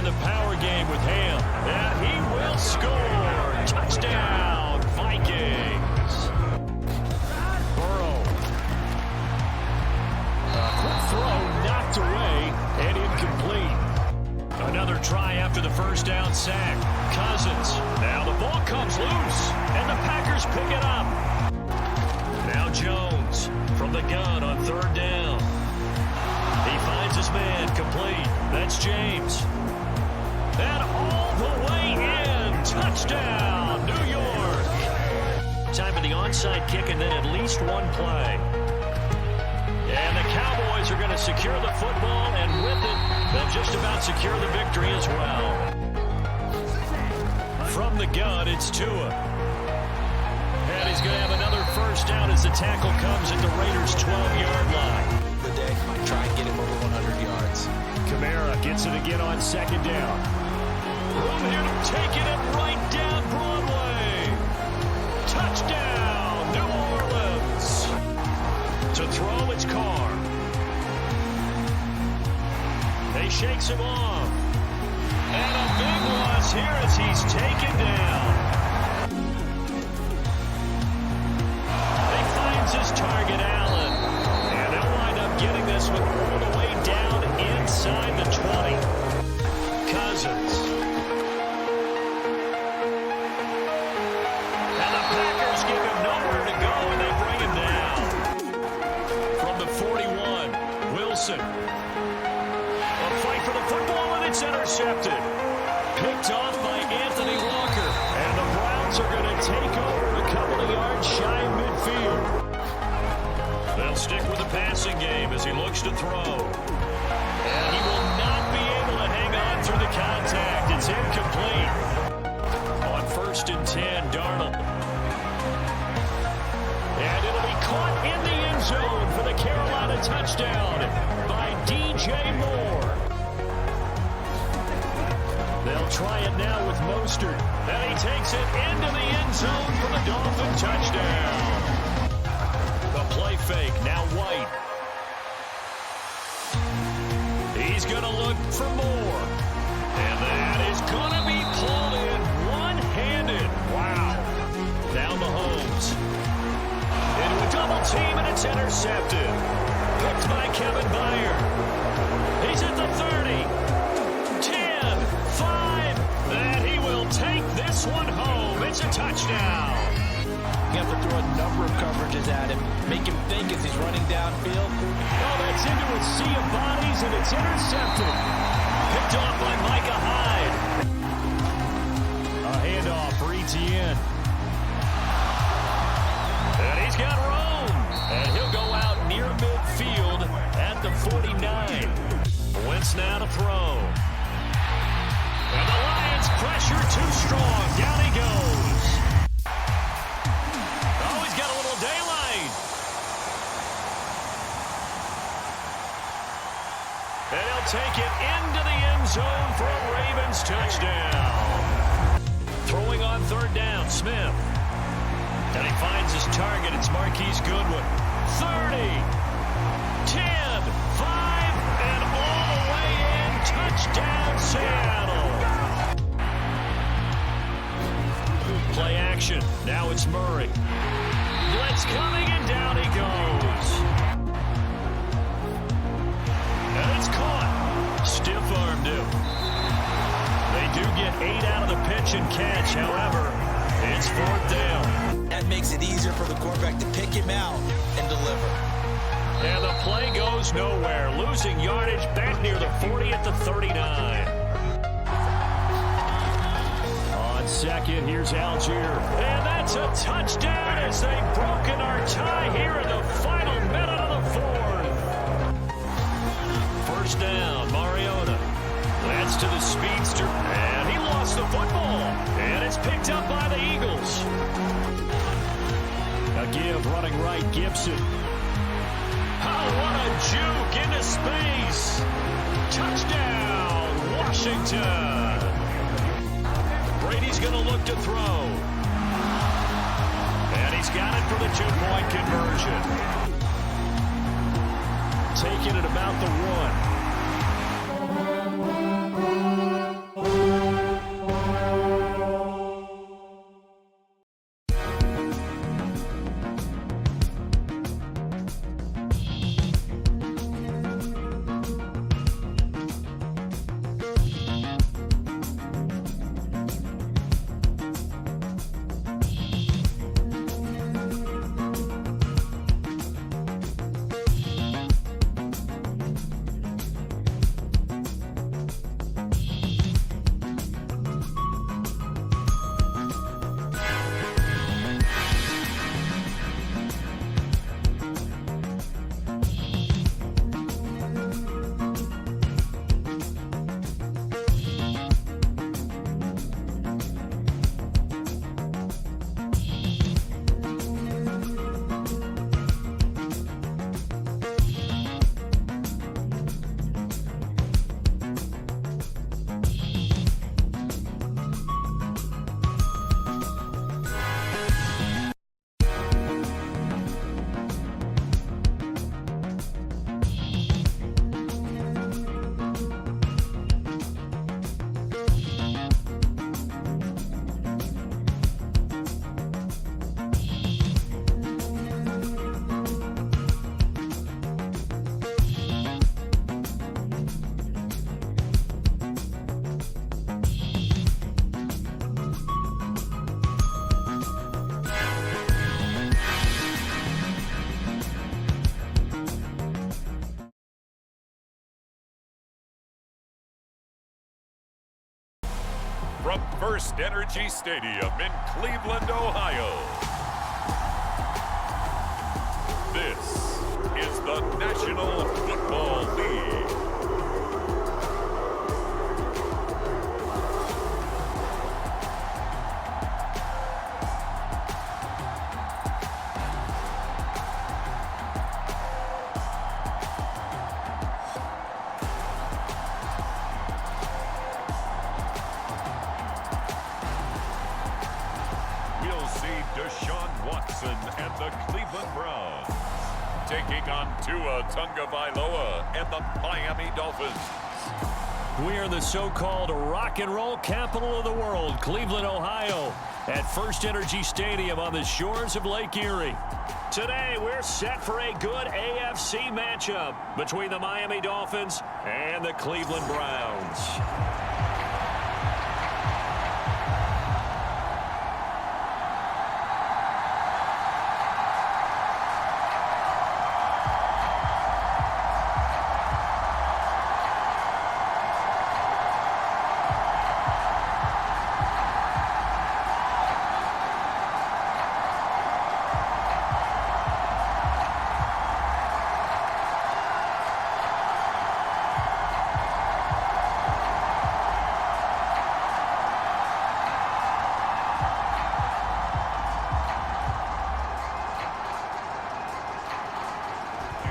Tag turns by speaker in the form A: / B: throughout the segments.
A: the power game with Ham. And he will score. Touchdown, Vikings. Burrow. A quick throw knocked away and incomplete. Another try after the first down sack. Cousins. Now the ball comes loose, and the Packers pick it up. Now Jones from the gun on third down. He finds his man complete. That's James. And all the way in. Touchdown, New York. Time for the onside kick and then at least one play. And the Cowboys are going to secure the football, and with it, they'll just about secure the victory as well. From the gun, it's Tua. And he's going to have another first down as the tackle comes at the Raiders' 12-yard line.
B: The day, try and get him over 100 yards.
A: Kamara gets it again on second down. Room here to take it up right down Broadway. Touchdown, New Orleans. To throw, it's Carr. He shakes him off. And a big loss here as he's taken down. He finds his target, Allen. And they'll wind up getting this one all the way down inside the 20. Cousins. And the Packers give him nowhere to go, and they bring him down. From the 41, Wilson. A fight for the football, and it's intercepted. Picked off by Anthony Walker. And the Browns are going to take over a couple of yards shy of midfield. They'll stick with the passing game as he looks to throw. And he will not be able to hang on through the contact. It's incomplete. On 1st and 10, Darnold. And it'll be caught in the end zone for the Carolina touchdown by DJ Moore. They'll try it now with Mostert. And he takes it into the end zone for the Dolphin touchdown. The play fake, now White. He's going to look for more. And that is going to be pulled in one-handed. Wow. Now Mahomes. Into a double team, and it's intercepted. Picked by Kevin Byard. He's at the 30. 10, 5. And he will take this one home. It's a touchdown.
B: You have to throw a number of coverages at him, make him think as he's running downfield.
A: Oh, that's into a sea of bodies, and it's intercepted. Picked off by Micah Hyde. A handoff for Etienne. And he's got room. And he'll go out near midfield at the 49. Wentz now to throw. And the Lions pressure too strong. Down he goes. Oh, he's got a little daylight. And he'll take it into the end zone for a Ravens touchdown. Throwing on third down, Smith. And he finds his target. It's Marquise Goodwin. 30, 10, 5, and all the way in. Touchdown, Seattle. Play action. Now it's Murray. Blitz coming, and down he goes. And it's caught. Stiff-armed him. They do get 8 out of the pitch and catch. However, it's 4th down.
B: That makes it easier for the quarterback to pick him out and deliver.
A: And the play goes nowhere. Losing yardage back near the 40 at the 39. On second, here's Algier. And that's a touchdown as they've broken our tie here in the final minute of the 4th. First down, Mariota. That's to the speedster. And he lost the football. And it's picked up by the Eagles. A give running right, Gibson. Oh, what a juke into space. Touchdown, Washington. Brady's going to look to throw. And he's got it for the 2-point conversion. Taking it about the 1.
C: from First Energy Stadium in Cleveland, Ohio. This is the National Football League. And the Cleveland Browns taking on Tua Tagovailoa and the Miami Dolphins.
A: We are the so-called rock and roll capital of the world, Cleveland, Ohio, at First Energy Stadium on the shores of Lake Erie. Today, we're set for a good AFC matchup between the Miami Dolphins and the Cleveland Browns.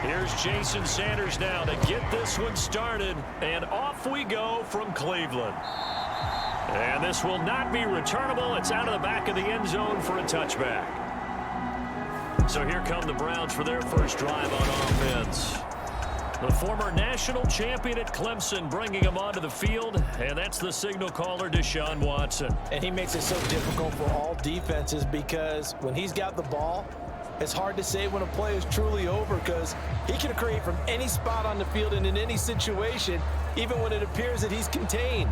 A: Here's Jason Sanders now to get this one started, and off we go from Cleveland. And this will not be returnable. It's out of the back of the end zone for a touchback. So here come the Browns for their first drive on offense. The former national champion at Clemson bringing him onto the field, and that's the signal caller, Deshaun Watson.
B: And he makes it so difficult for all defenses because when he's got the ball, it's hard to say when a play is truly over because he can create from any spot on the field and in any situation, even when it appears that he's contained.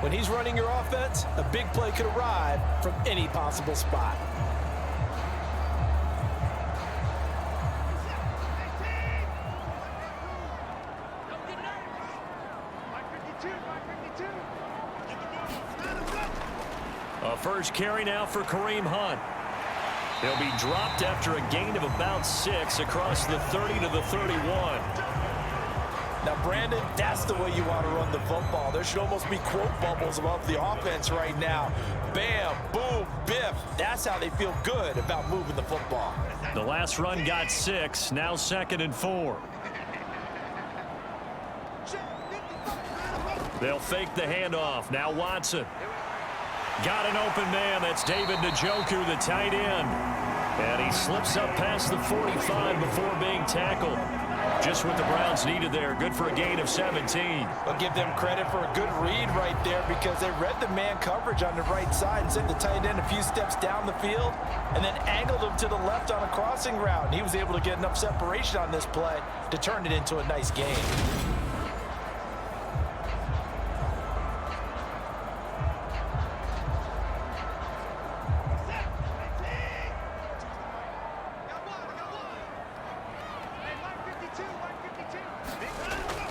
B: When he's running your offense, a big play could arrive from any possible spot.
A: A first carry now for Kareem Hunt. He'll be dropped after a gain of about 6 across the 30 to the 31.
B: Now, Brandon, that's the way you want to run the football. There should almost be quote bubbles above the offense right now. Bam, boom, biff. That's how they feel good about moving the football.
A: The last run got 6, now 2nd and 4. They'll fake the handoff. Now Watson. Got an open man. That's David Njoku, the tight end. And he slips up past the 45 before being tackled. Just what the Browns needed there. Good for a gain of 17.
B: I'll give them credit for a good read right there because they read the man coverage on the right side and sent the tight end a few steps down the field and then angled him to the left on a crossing route. And he was able to get enough separation on this play to turn it into a nice gain.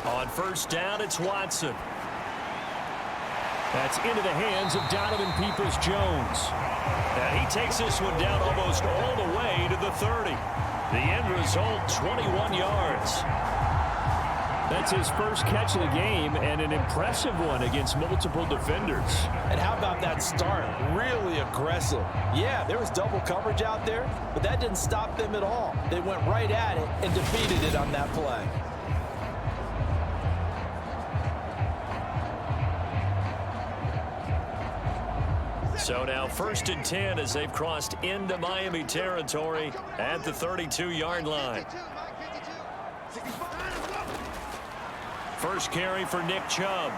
A: On first down, it's Watson. That's into the hands of Donovan Peoples-Jones. And he takes this one down almost all the way to the 30. The end result, 21 yards.
D: That's his first catch of the game and an impressive one against multiple defenders.
B: And how about that start? Really aggressive. Yeah, there was double coverage out there, but that didn't stop them at all. They went right at it and defeated it on that play.
A: So now 1st and 10 as they've crossed into Miami territory at the 32-yard line. First carry for Nick Chubb.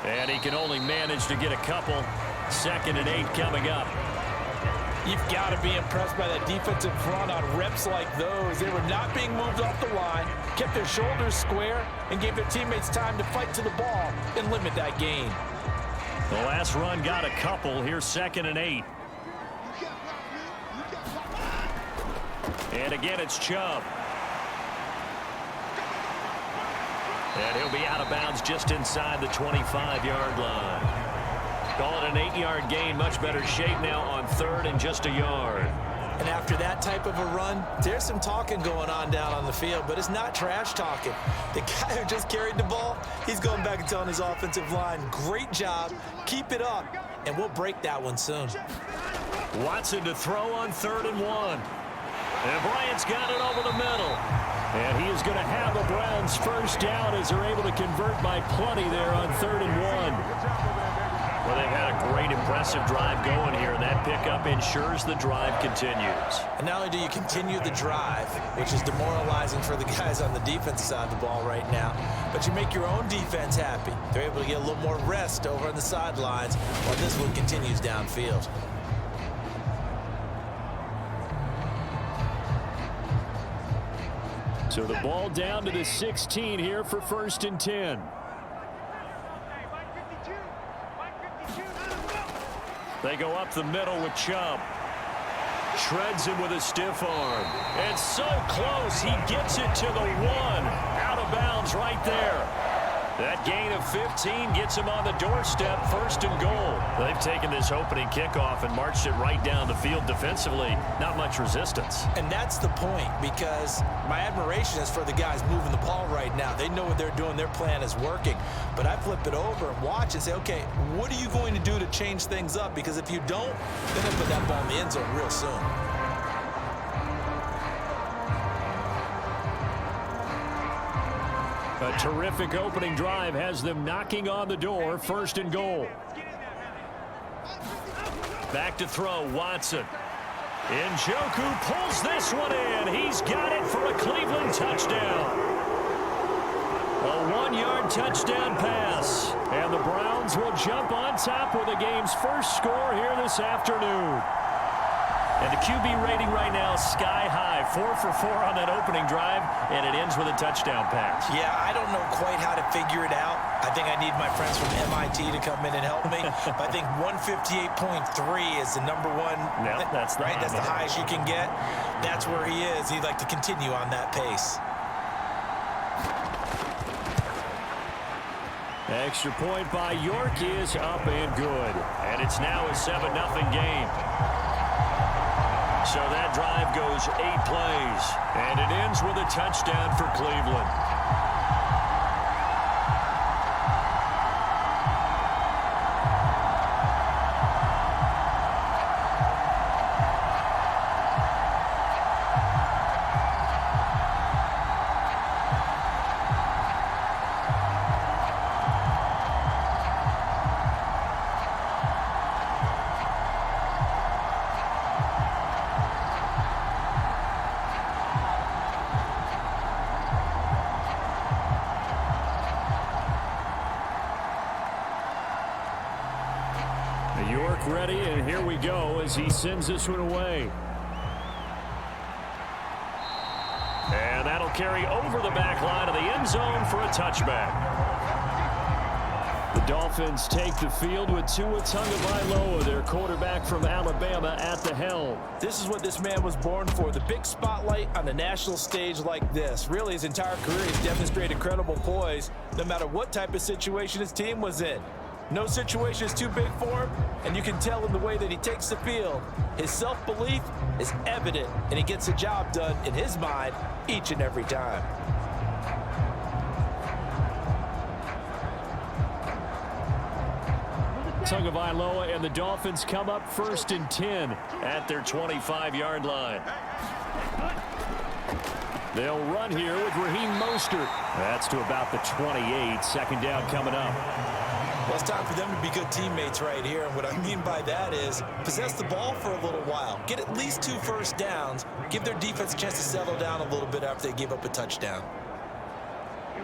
A: And he can only manage to get a couple. 2nd and 8 coming up.
B: You've got to be impressed by that defensive front on reps like those. They were not being moved off the line, kept their shoulders square, and gave their teammates time to fight to the ball and limit that gain.
A: The last run got a couple. Here's 2nd and 8. And again, it's Chubb. And he'll be out of bounds just inside the 25-yard line. Call it an 8-yard gain. Much better shape now on 3rd and just a yard.
B: And after that type of a run, there's some talking going on down on the field, but it's not trash talking. The guy who just carried the ball, he's going back and telling his offensive line, great job, keep it up, and we'll break that one soon.
A: Watson to throw on 3rd and 1. And Bryant's got it over the middle.
D: And he is going to have the Browns first down as they're able to convert by plenty there on 3rd and 1.
A: Well, they've had a great, impressive drive going here, and that pickup ensures the drive continues.
B: And not only do you continue the drive, which is demoralizing for the guys on the defensive side of the ball right now, but you make your own defense happy. They're able to get a little more rest over on the sidelines while this one continues downfield.
D: So the ball down to the 16 here for 1st and 10.
A: They go up the middle with Chubb. Shreds him with a stiff arm. And so close, he gets it to the 1. Out of bounds right there. That gain of 15 gets him on the doorstep, 1st and goal. They've taken this opening kickoff and marched it right down the field defensively. Not much resistance.
B: And that's the point, because my admiration is for the guys moving the ball right now. They know what they're doing. Their plan is working. But I flip it over and watch and say, okay, what are you going to do to change things up? Because if you don't, they're going to put that ball in the end zone real soon.
D: A terrific opening drive has them knocking on the door, 1st and goal.
A: Back to throw, Watson. Njoku pulls this one in. He's got it for a Cleveland touchdown. A 1-yard touchdown pass. And the Browns will jump on top with the game's first score here this afternoon. And the QB rating right now is sky high. 4 for 4 on that opening drive, and it ends with a touchdown pass.
B: Yeah, I don't know quite how to figure it out. I think I need my friends from MIT to come in and help me. But I think 158.3 is the number one.
A: Yeah, that's the
B: right. That's the highest you can get. That's where he is. He'd like to continue on that pace.
D: Extra point by York is up and good.
A: And it's now a 7-0 game. So that drive goes 8 plays, and it ends with a touchdown for Cleveland.
D: York ready, and here we go as he sends this one away.
A: And that'll carry over the back line of the end zone for a touchback.
D: The Dolphins take the field with Tua Tagovailoa, their quarterback from Alabama, at the helm.
B: This is what this man was born for, the big spotlight on the national stage like this. Really, his entire career, he's demonstrated incredible poise no matter what type of situation his team was in. No situation is too big for him, and you can tell in the way that he takes the field. His self-belief is evident, and he gets the job done in his mind each and every time.
D: Tagovailoa and the Dolphins come up 1st and 10
A: at their 25-yard line.
D: They'll run here with Raheem Mostert. That's to about the 28. 2nd down coming up.
B: Well, it's time for them to be good teammates right here. And what I mean by that is possess the ball for a little while. Get at least 2 first downs. Give their defense a chance to settle down a little bit after they give up a touchdown.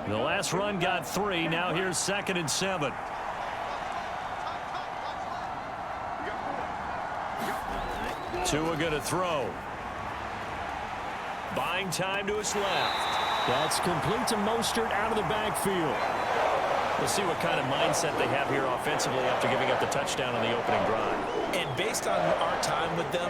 A: The last run got 3. Now here's 2nd and 7. Tua going to throw. Buying time to his left.
D: That's complete to Mostert out of the backfield. We'll see what kind of mindset they have here offensively after giving up the touchdown on the opening drive.
B: And based on our time with them,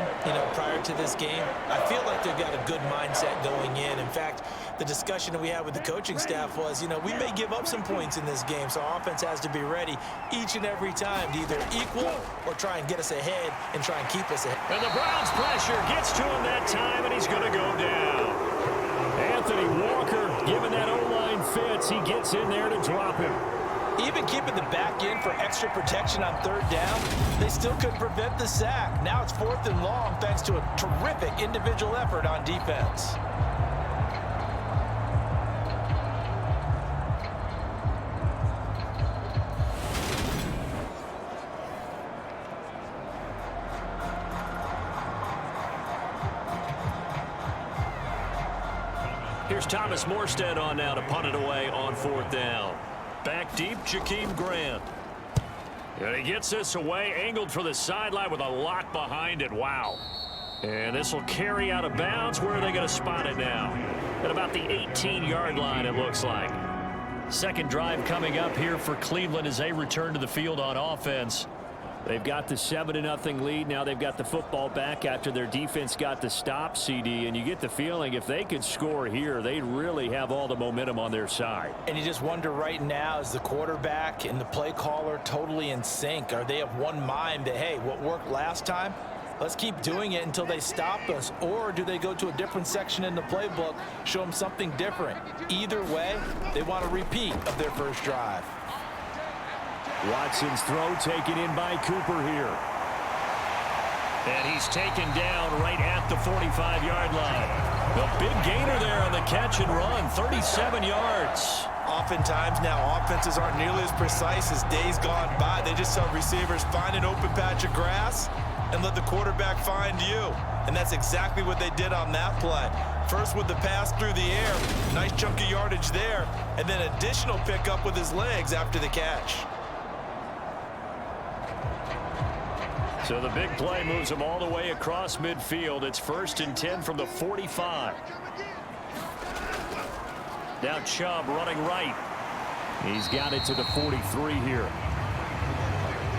B: prior to this game, I feel like they've got a good mindset going in. In fact, the discussion that we had with the coaching staff was, we may give up some points in this game, so our offense has to be ready each and every time to either equal or try and get us ahead and try and keep us ahead.
D: And the Browns pressure gets to him that time, and he's going to go down. Anthony Walker, given that O-line fits, he gets in there to drop him.
B: Even keeping the back in for extra protection on third down, they still couldn't prevent the sack. Now it's 4th and long thanks to a terrific individual effort on defense.
D: Here's Thomas Morstead on now to punt it away on 4th down. Back deep, Jakeem Grant. And he gets this away, angled for the sideline with a lot behind it. Wow. And this will carry out of bounds. Where are they going to spot it now? At about the 18-yard line, it looks like. Second drive coming up here for Cleveland as they return to the field on offense. They've got the 7-0 lead. Now they've got the football back after their defense got the stop, CD. And you get the feeling if they could score here, they'd really have all the momentum on their side.
B: And you just wonder right now, is the quarterback and the play caller totally in sync? Are they of one mind that, hey, what worked last time, let's keep doing it until they stop us? Or do they go to a different section in the playbook, show them something different? Either way, they want a repeat of their first drive.
D: Watson's throw taken in by Cooper here. And he's taken down right at the 45-yard line. The big gainer there on the catch and run, 37 yards.
B: Oftentimes now offenses aren't nearly as precise as days gone by. They just tell receivers, find an open patch of grass and let the quarterback find you. And that's exactly what they did on that play. First with the pass through the air, nice chunk of yardage there, and then additional pickup with his legs after the catch.
D: So the big play moves them all the way across midfield. It's 1st and 10 from the 45. Now Chubb running right. He's got it to the 43 here.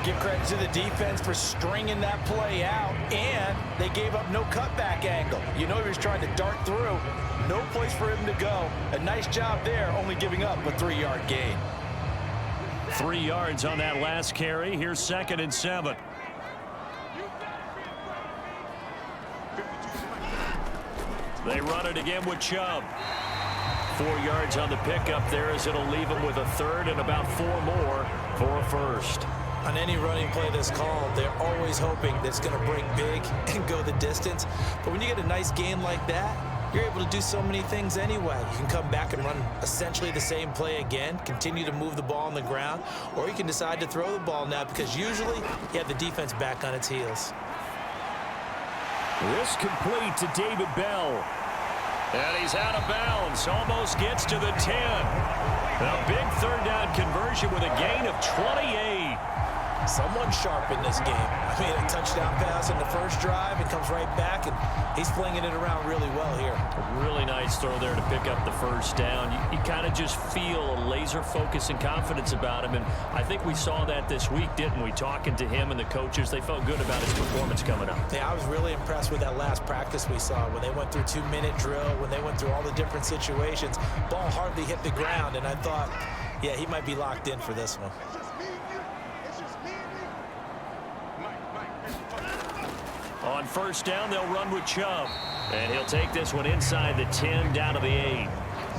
B: Give credit to the defense for stringing that play out, and they gave up no cutback angle. He was trying to dart through. No place for him to go. A nice job there, only giving up a 3-yard gain.
D: 3 yards on that last carry. Here's 2nd and 7. They run it again with Chubb. 4 yards on the pickup there as it'll leave him with a 3rd and about 4 more for a 1st.
B: On any running play that's called, they're always hoping that it's going to break big and go the distance. But when you get a nice gain like that, you're able to do so many things anyway. You can come back and run essentially the same play again, continue to move the ball on the ground, or you can decide to throw the ball now because usually you have the defense back on its heels.
D: This complete to David Bell. And he's out of bounds. Almost gets to the 10. A big 3rd down conversion with a gain of 28.
B: Someone sharp in this game. A touchdown pass in the first drive and comes right back, and he's flinging it around really well here.
D: A really nice throw there to pick up the 1st down. You kind of just feel a laser focus and confidence about him, and I think we saw that this week, didn't we? Talking to him and the coaches, they felt good about his performance coming up.
B: Yeah, I was really impressed with that last practice we saw when they went through 2-minute drill, when they went through all the different situations. Ball hardly hit the ground, and I thought, yeah, he might be locked in for this one.
D: On 1st down, they'll run with Chubb. And he'll take this one inside the 10 down to the 8.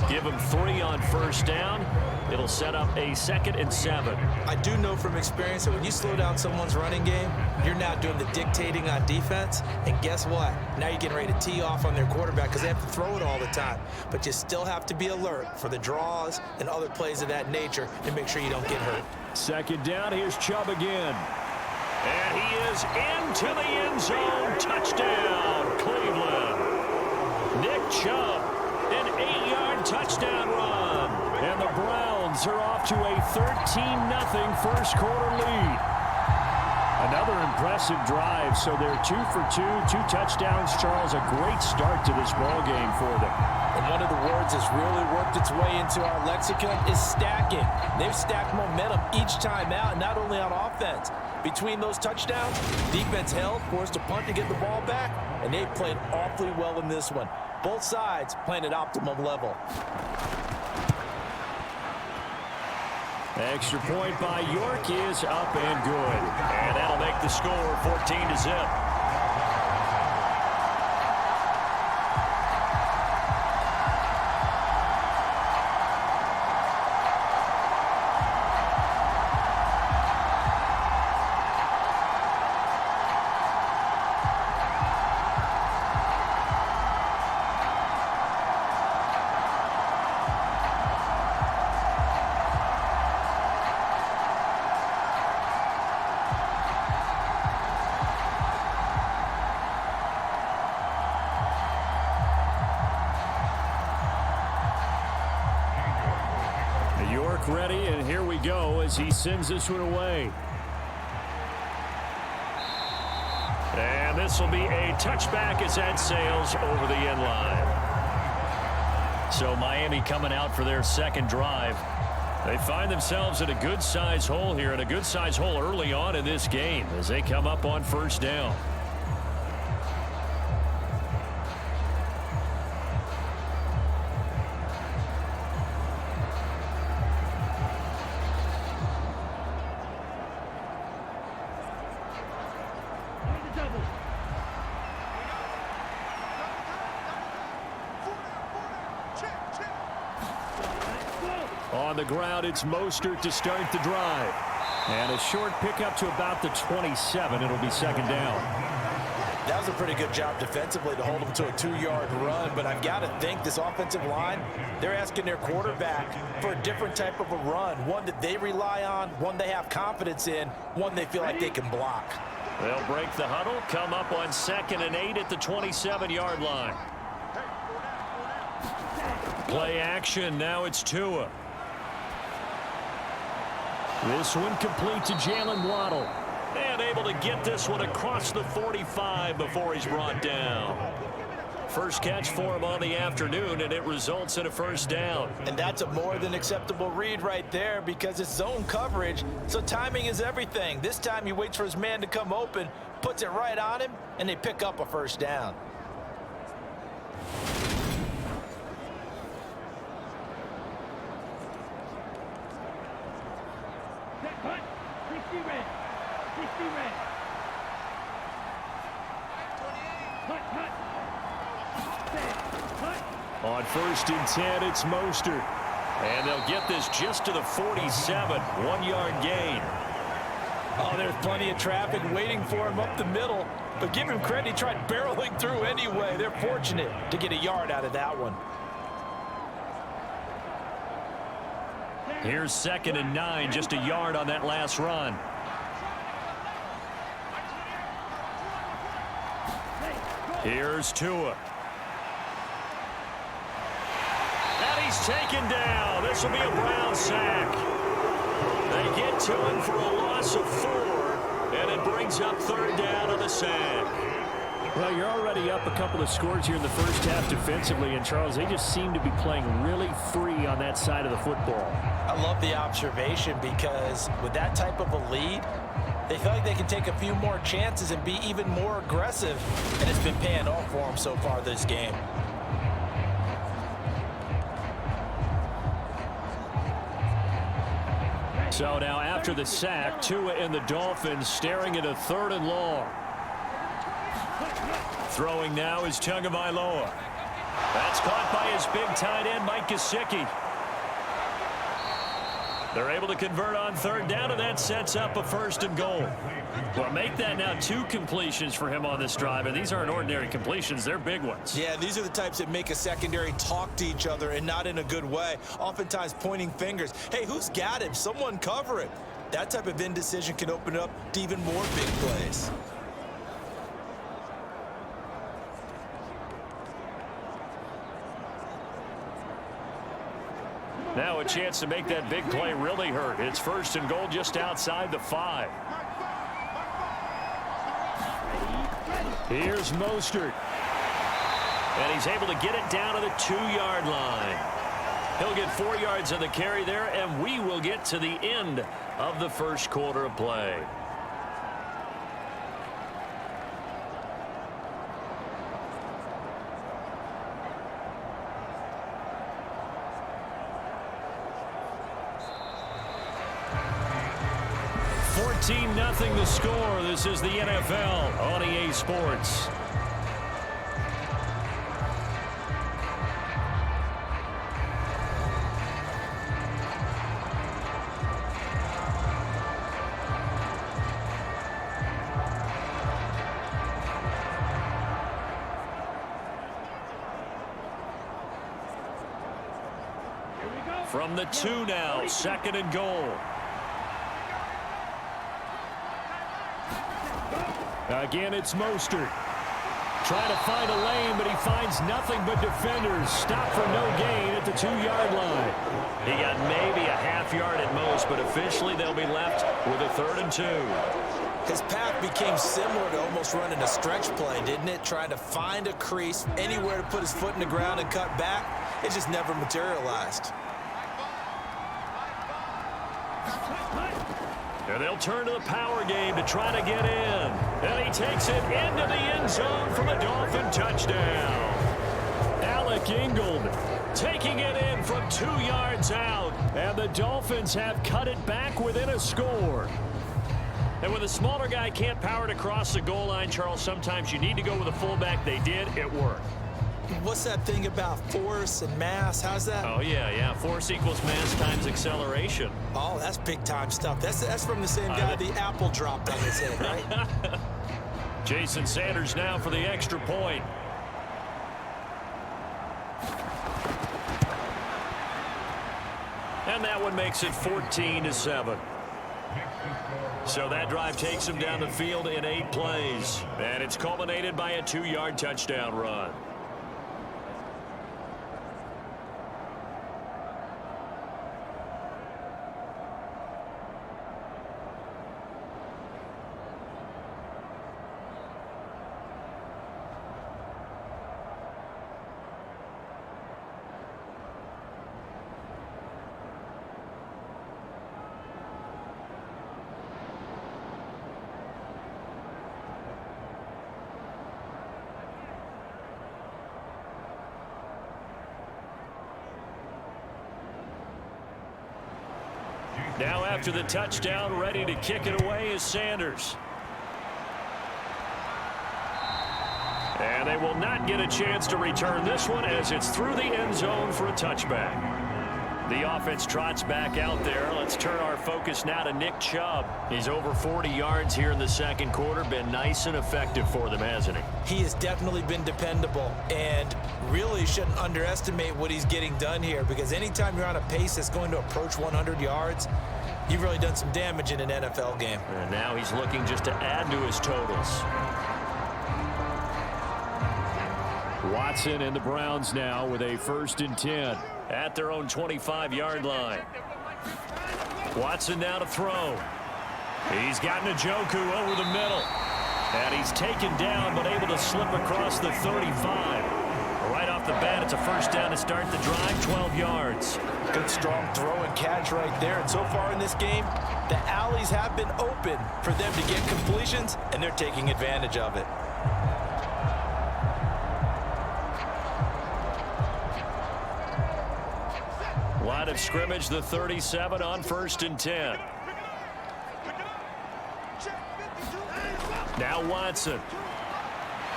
D: Give him 3 on 1st down. It'll set up a 2nd and 7.
B: I do know from experience that when you slow down someone's running game, you're now doing the dictating on defense. And guess what? Now you're getting ready to tee off on their quarterback because they have to throw it all the time. But you still have to be alert for the draws and other plays of that nature and make sure you don't get hurt.
D: 2nd down, here's Chubb again. And he is into the end zone. Touchdown, Cleveland. Nick Chubb, an 8-yard touchdown run. And the Browns are off to a 13-0 first quarter lead. Another impressive drive, so they're 2 for 2, 2 touchdowns. Charles, a great start to this ball game for them.
B: And one of the words that's really worked its way into our lexicon is stacking. They've stacked momentum each time out, not only on offense. Between those touchdowns, defense held, forced a punt to get the ball back, and they played awfully well in this one. Both sides playing at optimum level.
D: Extra point by York is up and good. And that'll make the score 14-0. Ready, and here we go as he sends this one away. And this will be a touchback as that sails over the end line. So Miami coming out for their second drive. They find themselves in a good-sized hole here, and a good-sized hole early on in this game as they come up on first down. On the ground, it's Mostert to start the drive. And a short pickup to about the 27. It'll be second down.
B: That was a pretty good job defensively to hold them to a 2-yard run, but I've got to think this offensive line, they're asking their quarterback for a different type of a run, one that they rely on, one they have confidence in, one they feel like they can block.
D: They'll break the huddle, come up on 2nd and 8 at the 27-yard line. Play action, now it's Tua. This one complete to Jalen Waddle. And able to get this one across the 45 before he's brought down. First catch for him on the afternoon, and it results in a first down.
B: And that's a more than acceptable read right there because it's zone coverage, so timing is everything. This time he waits for his man to come open, puts it right on him, and they pick up a first down.
D: On 1st and 10, it's Mostert. And they'll get this just to the 47, 1-yard gain.
B: Oh, there's plenty of traffic waiting for him up the middle. But give him credit, he tried barreling through anyway. They're fortunate to get a yard out of that one.
D: Here's 2nd and 9, just a yard on that last run. Here's Tua. And he's taken down. This will be a Brown sack. They get to him for a loss of 4, and it brings up 3rd down on the sack. Well, you're already up a couple of scores here in the first half defensively, and Charles, they just seem to be playing really free on that side of the football.
B: I love the observation because with that type of a lead, they feel like they can take a few more chances and be even more aggressive, and it's been paying off for them so far this game.
D: So now after the sack, Tua and the Dolphins staring at a 3rd and long. Throwing now is Tagovailoa. That's caught by his big tight end, Mike Gesicki. They're able to convert on 3rd down, and that sets up a 1st and goal. Well, make that now 2 completions for him on this drive, and these aren't ordinary completions. They're big ones.
B: Yeah, these are the types that make a secondary talk to each other and not in a good way, oftentimes pointing fingers. Hey, who's got him? Someone cover it. That type of indecision can open it up to even more big plays.
D: Now a chance to make that big play really hurt. It's 1st and goal just outside the 5. Here's Mostert. And he's able to get it down to the 2-yard line. He'll get 4 yards on the carry there, and we will get to the end of the first quarter of play. Nothing the score. This is the NFL on EA Sports. From the 2 now, 2nd and goal. Again, it's Mostert. Trying to find a lane, but he finds nothing but defenders. Stop for no gain at the 2-yard line. He got maybe a half yard at most, but officially they'll be left with a 3rd and 2.
B: His path became similar to almost running a stretch play, didn't it? Trying to find a crease, anywhere to put his foot in the ground and cut back. It just never materialized.
D: And they'll turn to the power game to try to get in. And he takes it into the end zone from a Dolphin touchdown. Alec Ingold taking it in from 2 yards out. And the Dolphins have cut it back within a score. And when the smaller guy can't power it across the goal line, Charles, sometimes you need to go with a fullback. They did. It worked.
B: What's that thing about force and mass? How's that?
D: Oh, yeah. Force equals mass times acceleration.
B: Oh, that's big-time stuff. That's from the same guy the apple dropped on his head, right?
D: Jason Sanders now for the extra point. And that one makes it 14-7. So that drive takes him down the field in 8 plays. And it's culminated by a 2-yard touchdown run. Now after the touchdown, ready to kick it away is Sanders. And they will not get a chance to return this one as it's through the end zone for a touchback. The offense trots back out there. Let's turn our focus now to Nick Chubb. He's over 40 yards here in the second quarter. Been nice and effective for them, hasn't he?
B: He has definitely been dependable, and really shouldn't underestimate what he's getting done here, because anytime you're on a pace that's going to approach 100 yards, you've really done some damage in an NFL game.
D: And now he's looking just to add to his totals. Watson and the Browns now with a 1st and 10 at their own 25-yard line. Watson now to throw. He's got Njoku over the middle. And he's taken down but able to slip across the 35. Right off the bat, it's a 1st down to start the drive, 12 yards.
B: Good strong throw and catch right there. And so far in this game, the alleys have been open for them to get completions, and they're taking advantage of it.
D: Line of scrimmage, the 37 on 1st and 10. Now Watson.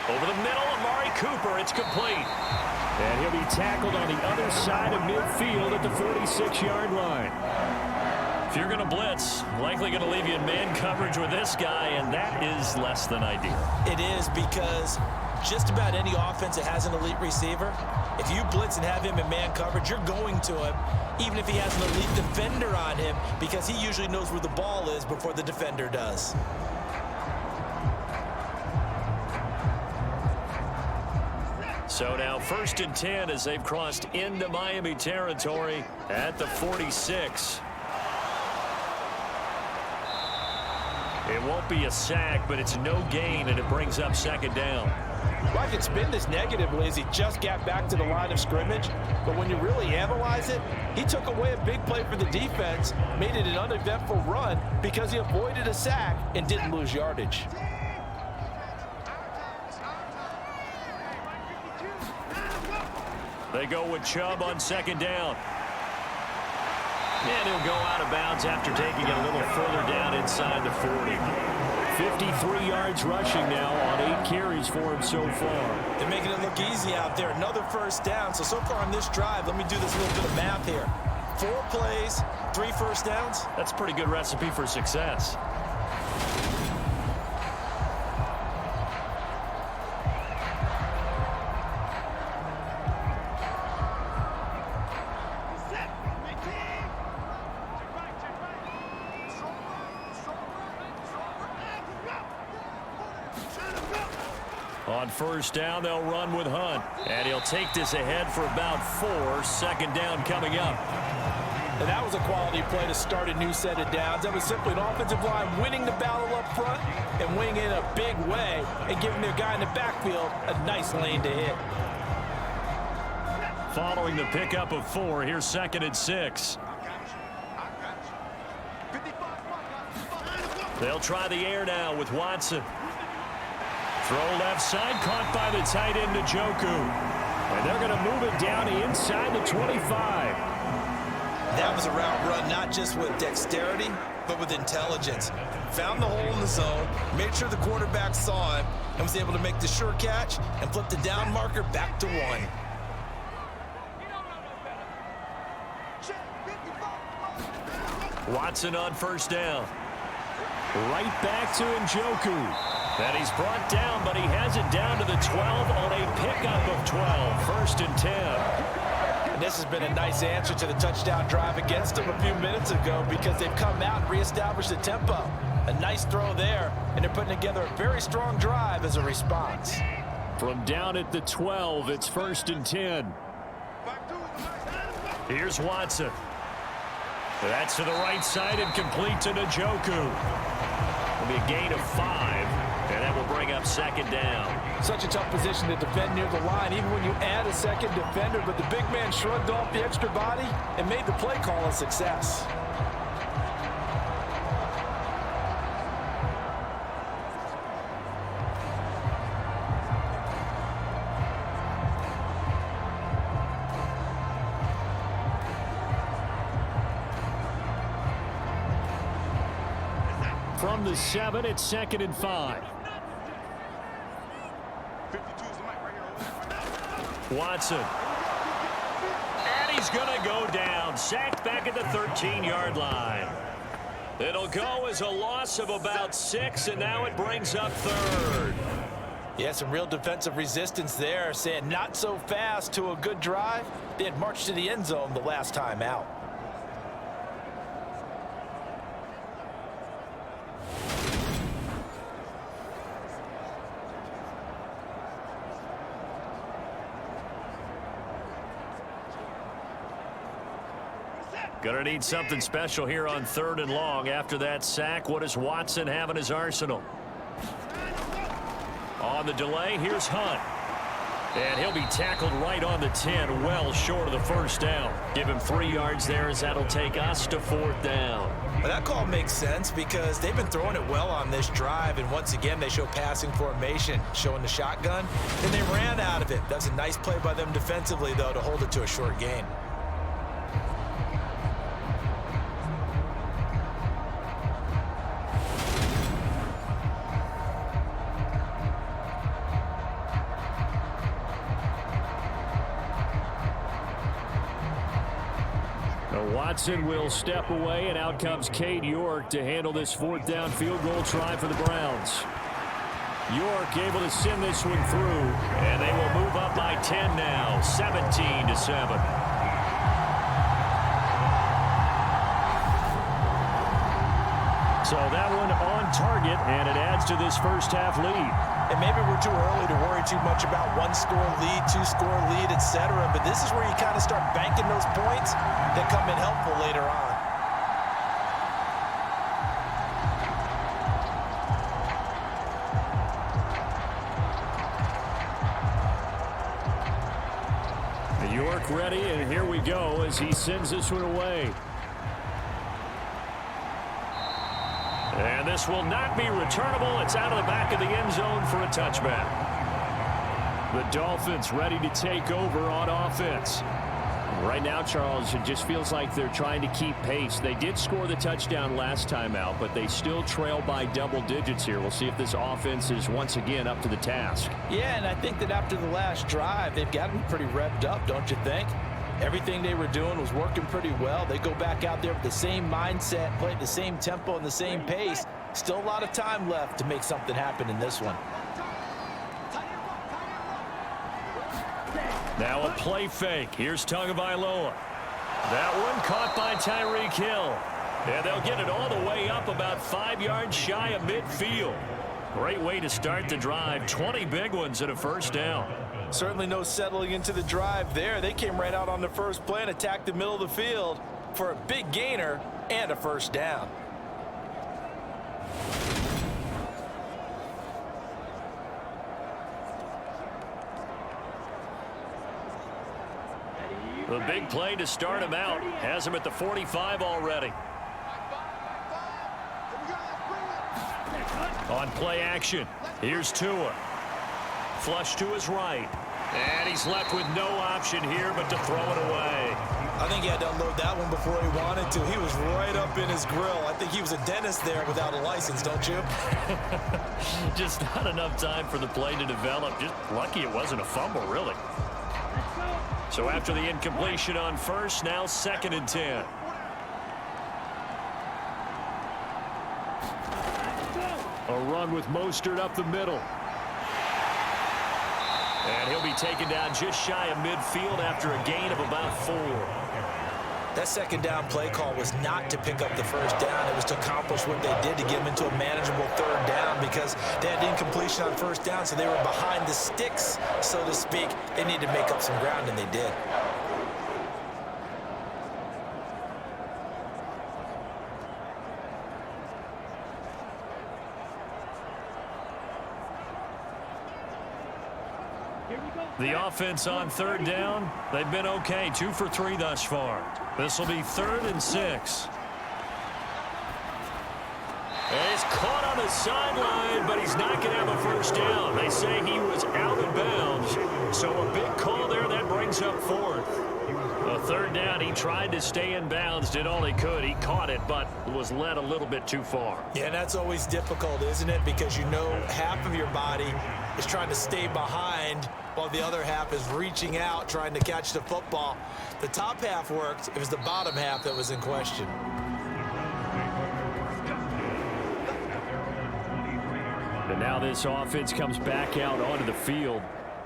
D: Over the middle, Amari Cooper. It's complete. And he'll be tackled on the other side of midfield at the 46-yard line. If you're going to blitz, likely going to leave you in man coverage with this guy, and that is less than ideal.
B: It is, because just about any offense that has an elite receiver, if you blitz and have him in man coverage, you're going to him, even if he has an elite defender on him, because he usually knows where the ball is before the defender does.
D: So now 1st and 10 as they've crossed into Miami territory at the 46. It won't be a sack, but it's no gain, and it brings up 2nd down.
B: Well, I could spin this negatively as he just got back to the line of scrimmage, but when you really analyze it, he took away a big play for the defense, made it an uneventful run because he avoided a sack and didn't lose yardage.
D: They go with Chubb on second down. And he'll go out of bounds after taking it a little further down inside the 40. 53 yards rushing now on 8 carries for him so far.
B: They're making it look easy out there. Another first down. So far on this drive, let me do this little bit of math here. 4 plays, 3 first downs.
D: That's a pretty good recipe for success. On first down, they'll run with Hunt. And he'll take this ahead for about 4. Second down coming up.
B: And that was a quality play to start a new set of downs. That was simply an offensive line winning the battle up front and winning in a big way and giving their guy in the backfield a nice lane to hit.
D: Following the pickup of 4, here's 2nd and 6. They'll try the air now with Watson. Throw left side, caught by the tight end Njoku. And they're going to move it down inside the 25.
B: That was a route run not just with dexterity, but with intelligence. Found the hole in the zone, made sure the quarterback saw him, and was able to make the sure catch and flip the down marker back to 1.
D: Watson on first down. Right back to Njoku. And he's brought down, but he has it down to the 12 on a pickup of 12. 1st and 10.
B: And this has been a nice answer to the touchdown drive against them a few minutes ago because they've come out and reestablished the tempo. A nice throw there, and they're putting together a very strong drive as a response.
D: From down at the 12, it's 1st and 10. Here's Watson. That's to the right side and complete to Njoku. It'll be a gain of 5. And that will bring up 2nd down.
B: Such a tough position to defend near the line, even when you add a second defender, but the big man shrugged off the extra body and made the play call a success.
D: From the 7, it's 2nd and 5. Watson. And he's going to go down. Sacked back at the 13-yard line. It'll go as a loss of about 6, and now it brings up 3rd.
B: Yeah, some real defensive resistance there, saying not so fast to a good drive. They had marched to the end zone the last time out.
D: Gonna need something special here on 3rd and long. After that sack, what does Watson have in his arsenal? On the delay, here's Hunt. And he'll be tackled right on the 10, well short of the 1st down. Give him 3 yards there as that'll take us to 4th down.
B: Well, that call makes sense because they've been throwing it well on this drive, and once again they show passing formation, showing the shotgun, and they ran out of it. That's a nice play by them defensively, though, to hold it to a short gain.
D: Watson will step away, and out comes Cade York to handle this 4th down field goal try for the Browns. York able to send this one through, and they will move up by 10 now, 17-7. So that one on target, and it adds to this first half lead.
B: And maybe we're too early to worry too much about 1-score lead, 2-score lead, etc. But this is where you kind of start banking those points that come in helpful later on.
D: Footwork ready, and here we go as he sends this one away. And this will not be returnable. It's out of the back of the end zone for a touchback. The Dolphins ready to take over on offense. Right now, Charles, it just feels like they're trying to keep pace. They did score the touchdown last time out, but they still trail by double digits here. We'll see if this offense is once again up to the task.
B: Yeah, and I think that after the last drive, they've got to be pretty revved up, don't you think? Everything they were doing was working pretty well. They go back out there with the same mindset, play at the same tempo and the same pace. Still a lot of time left to make something happen in this one.
D: Now a play fake. Here's Tagovailoa. That one caught by Tyreek Hill. And they'll get it all the way up about 5 yards shy of midfield. Great way to start the drive. 20 big ones and a first down.
B: Certainly no settling into the drive there. They came right out on the first play and attacked the middle of the field for a big gainer and a first down.
D: The big play to start him out. Has him at the 45 already. On play action, here's Tua. Flush to his right. And he's left with no option here but to throw it away.
B: I think he had to unload that one before he wanted to. He was right up in his grill. I think he was a dentist there without a license, don't you?
D: Just not enough time for the play to develop. Just lucky it wasn't a fumble, really. So after the incompletion on first, now 2nd and 10. A run with Mostert up the middle. And he'll be taken down just shy of midfield after a gain of about 4.
B: That second down play call was not to pick up the first down. It was to accomplish what they did to get them into a manageable 3rd down because they had incompletion on first down, so they were behind the sticks, so to speak. They needed to make up some ground, and they did.
D: The offense on 3rd down, they've been okay. 2 for 3 thus far. This will be 3rd and 6. And he's caught on the sideline, but he's not going to have a first down. They say he was out of bounds. So a big call there that brings up 4th. A 3rd down, he tried to stay in bounds, did all he could. He caught it, but was led a little bit too far.
B: Yeah, that's always difficult, isn't it? Because you know half of your body is trying to stay behind while the other half is reaching out, trying to catch the football. The top half worked. It was the bottom half that was in question.
D: And now this offense comes back out onto the field.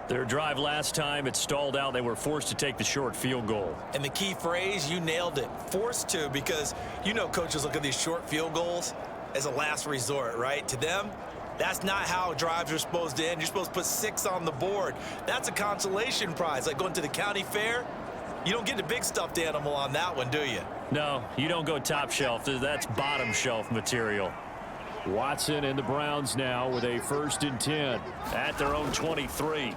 D: Their drive last time, it stalled out. They were forced to take the short field goal.
B: And the key phrase, you nailed it, forced to, because you know coaches look at these short field goals as a last resort, right? To them, that's not how drives are supposed to end. You're supposed to put 6 on the board. That's a consolation prize, like going to the county fair. You don't get the big stuffed animal on that one, do you?
D: No, you don't go top shelf. That's bottom shelf material. Watson and the Browns now with a 1st and 10 at their own 23.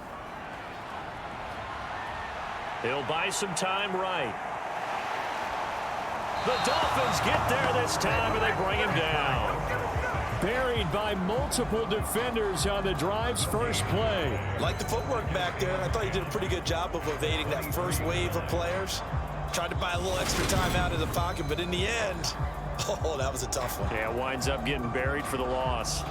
D: He'll buy some time right. The Dolphins get there this time, and they bring him down. Buried by multiple defenders on the drive's first play.
B: Like the footwork back there, I thought he did a pretty good job of evading that first wave of players. Tried to buy a little extra time out of the pocket, but in the end, oh, that was a tough one.
D: Yeah, winds up getting buried for the loss.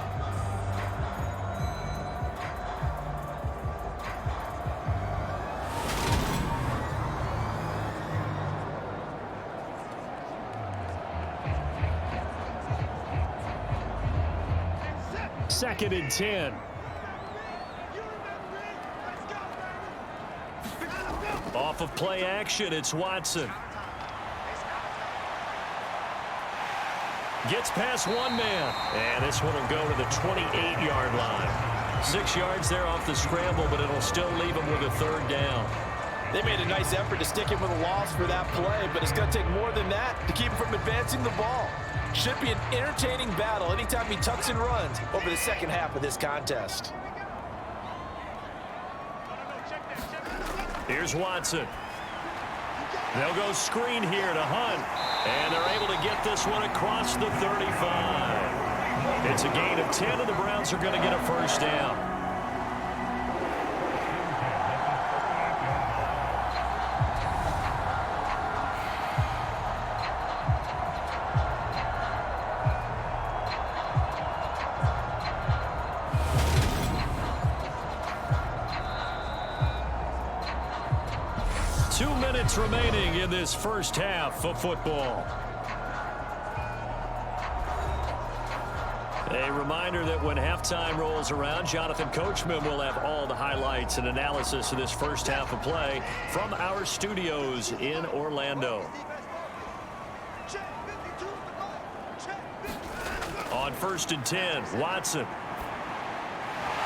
D: Second and 10. Off of play action, it's Watson. Gets past one man. And this one will go to the 28-yard line. 6 yards there off the scramble, but it'll still leave him with a 3rd down.
B: They made a nice effort to stick him with a loss for that play, but it's going to take more than that to keep him from advancing the ball. Should be an entertaining battle anytime he tucks and runs over the second half of this contest.
D: Here's Watson. They'll go screen here to Hunt. And they're able to get this one across the 35. It's a gain of 10, and the Browns are going to get a first down. Remaining in this first half of football. A reminder that when halftime rolls around, Jonathan Coachman will have all the highlights and analysis of this first half of play from our studios in Orlando. On 1st and 10, Watson.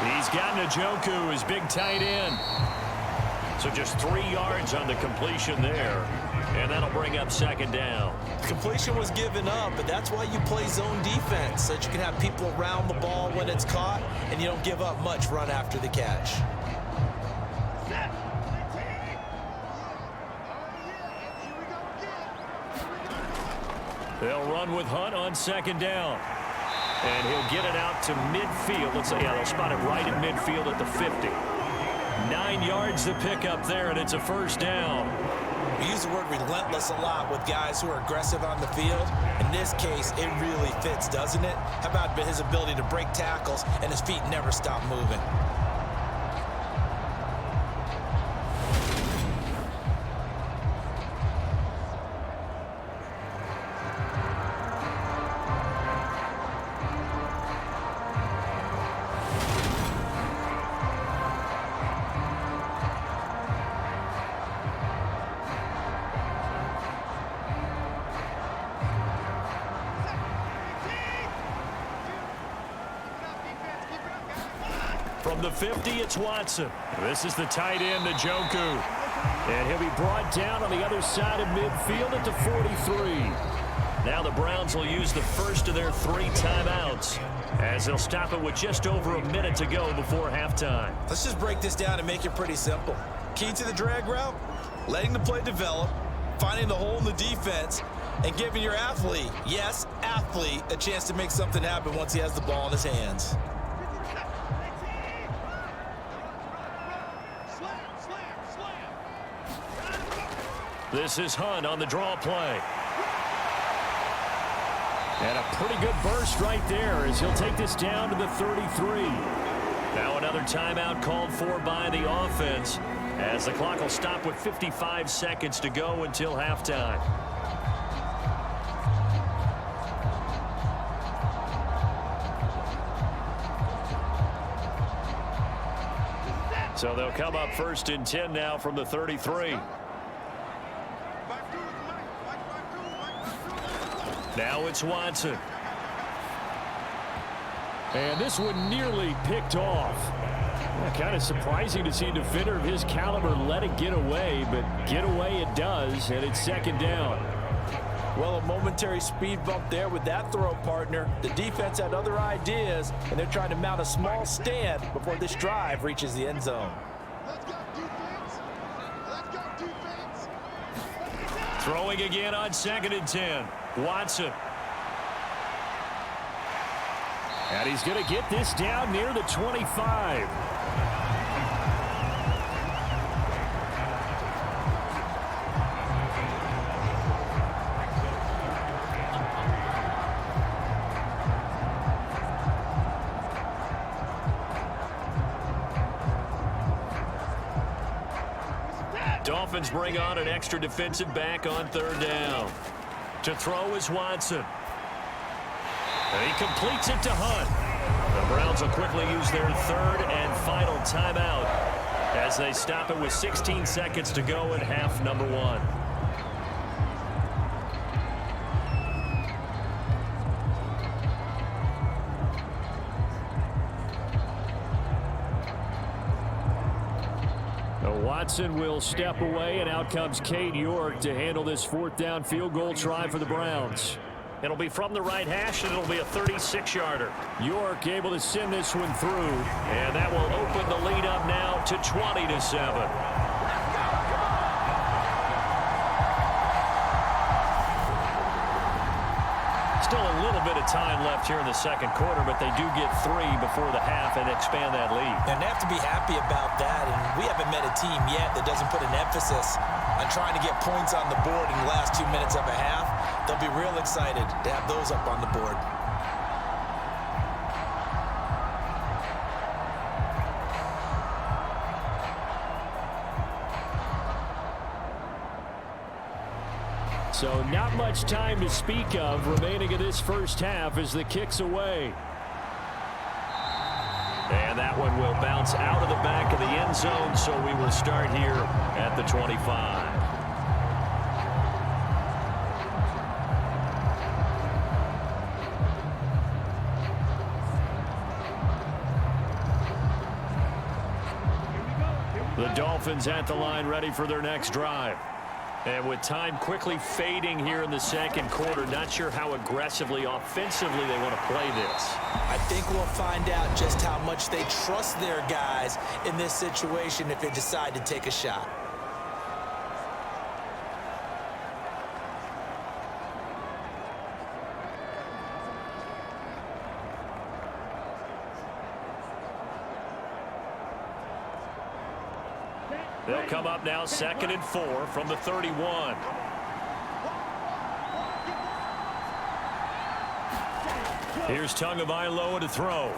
D: He's got Njoku, his big tight end. So just 3 yards on the completion there. And that'll bring up second down.
B: Completion was given up, but that's why you play zone defense, so that you can have people around the ball when it's caught, and you don't give up much run after the catch.
D: They'll run with Hunt on second down. And he'll get it out to midfield. Let's say, yeah, they'll spot it right at midfield at the 50. 9 yards to pick up there, and it's a first down.
B: We use the word relentless a lot with guys who are aggressive on the field. In this case, it really fits, doesn't it? How about his ability to break tackles and his feet never stop moving?
D: From the 50, it's Watson. This is the tight end, Njoku. And he'll be brought down on the other side of midfield at the 43. Now the Browns will use the first of their 3 timeouts, as they'll stop it with just over a minute to go before halftime.
B: Let's just break this down and make it pretty simple. Key to the drag route, letting the play develop, finding the hole in the defense, and giving your athlete, yes, athlete, a chance to make something happen once he has the ball in his hands.
D: This is Hunt on the draw play. And a pretty good burst right there as he'll take this down to the 33. Now another timeout called for by the offense, as the clock will stop with 55 seconds to go until halftime. So they'll come up 1st and 10 now from the 33. Now it's Watson. And this one nearly picked off. Kind of surprising to see a defender of his caliber let it get away, but get away it does, and it's second down.
B: Well, a momentary speed bump there with that throw, partner. The defense had other ideas, and they're trying to mount a small stand before this drive reaches the end zone.
D: Throwing again on 2nd and 10. Watson. And he's going to get this down near the 25. Dolphins bring on an extra defensive back on 3rd down. To throw is Watson. And he completes it to Hunt. The Browns will quickly use their 3rd and final timeout as they stop it with 16 seconds to go in half number 1. Watson will step away, and out comes Cade York to handle this 4th down field goal try for the Browns. It'll be from the right hash, and it'll be a 36-yarder. York able to send this one through, and that will open the lead up now to 20-7. little bit of time left here in the second quarter, but they do get 3 before the half and expand that lead.
B: And they have to be happy about that, and we haven't met a team yet that doesn't put an emphasis on trying to get points on the board in the last 2 minutes of a half. They'll be real excited to have those up on the board.
A: So not much time to speak of remaining in this first half as the kick's away.
D: And that one will bounce out of the back of the end zone, so we will start here at the 25. The Dolphins at the line ready for their next drive. And with time quickly fading here in the second quarter, not sure how aggressively, offensively they want to play this.
B: I think we'll find out just how much they trust their guys in this situation if they decide to take a shot.
D: They'll come up now 2nd and 4 from the 31. Here's Tagovailoa to throw.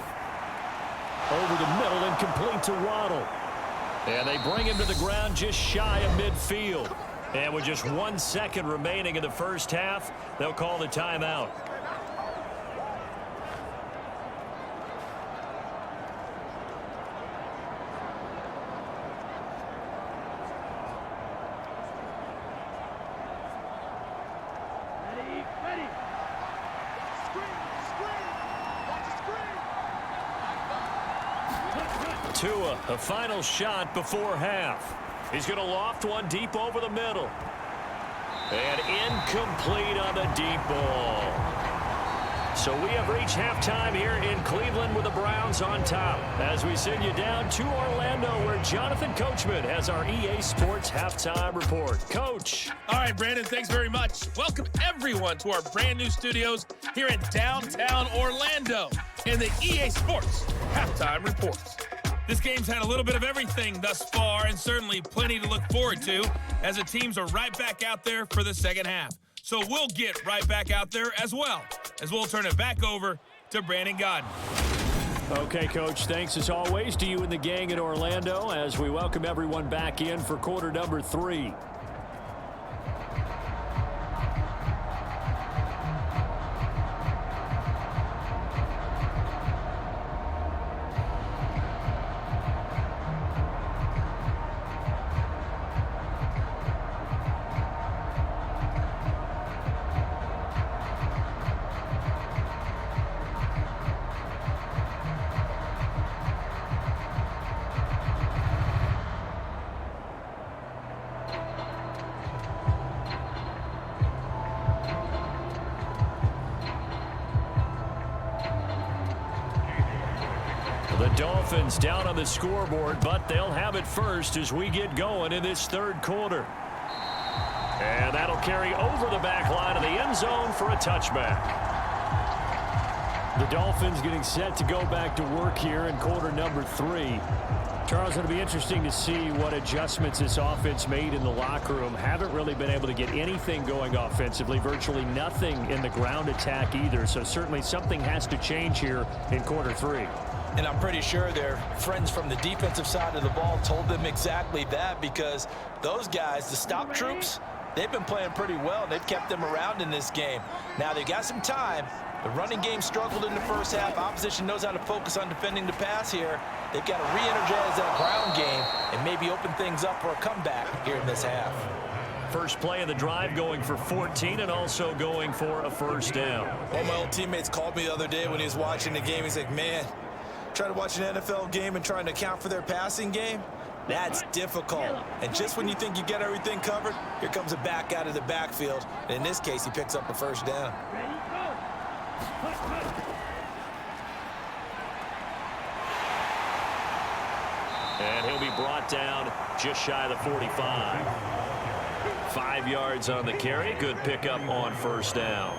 D: Over the middle and complete to Waddle. And they bring him to the ground just shy of midfield. And with just 1 second remaining in the first half, they'll call the timeout. Tua, a final shot before half. He's going to loft one deep over the middle. And incomplete on the deep ball. So we have reached halftime here in Cleveland with the Browns on top. As we send you down to Orlando, where Jonathan Coachman has our EA Sports Halftime Report. Coach.
E: All right, Brandon, thanks very much. Welcome, everyone, to our brand new studios here in downtown Orlando in the EA Sports Halftime Report. This game's had a little bit of everything thus far, and certainly plenty to look forward to as the teams are right back out there for the second half. So we'll get right back out there as well, as we'll turn it back over to Brandon Godden.
A: Okay, Coach, thanks as always to you and the gang in Orlando as we welcome everyone back in for quarter number 3. The Dolphins down on the scoreboard, but they'll have it first as we get going in this third quarter. And that'll carry over the back line of the end zone for a touchback. The Dolphins getting set to go back to work here in quarter number 3. Charles, it'll be interesting to see what adjustments this offense made in the locker room. Haven't really been able to get anything going offensively, virtually nothing in the ground attack either. So certainly something has to change here in quarter 3.
B: And I'm pretty sure their friends from the defensive side of the ball told them exactly that, because those guys, the stop troops, they've been playing pretty well. They've kept them around in this game. Now they've got some time. The running game struggled in the first half. Opposition knows how to focus on defending the pass here. They've got to re-energize that ground game and maybe open things up for a comeback here in this half.
D: First play of the drive going for 14 and also going for a first down.
B: One of my old teammates called me the other day when he was watching the game. He's like, man, trying to watch an NFL game and trying to account for their passing game, that's difficult. And just when you think you get everything covered, here comes a back out of the backfield. And in this case, he picks up a first down.
D: And he'll be brought down just shy of the 45. 5 yards on the carry. Good pickup on first down.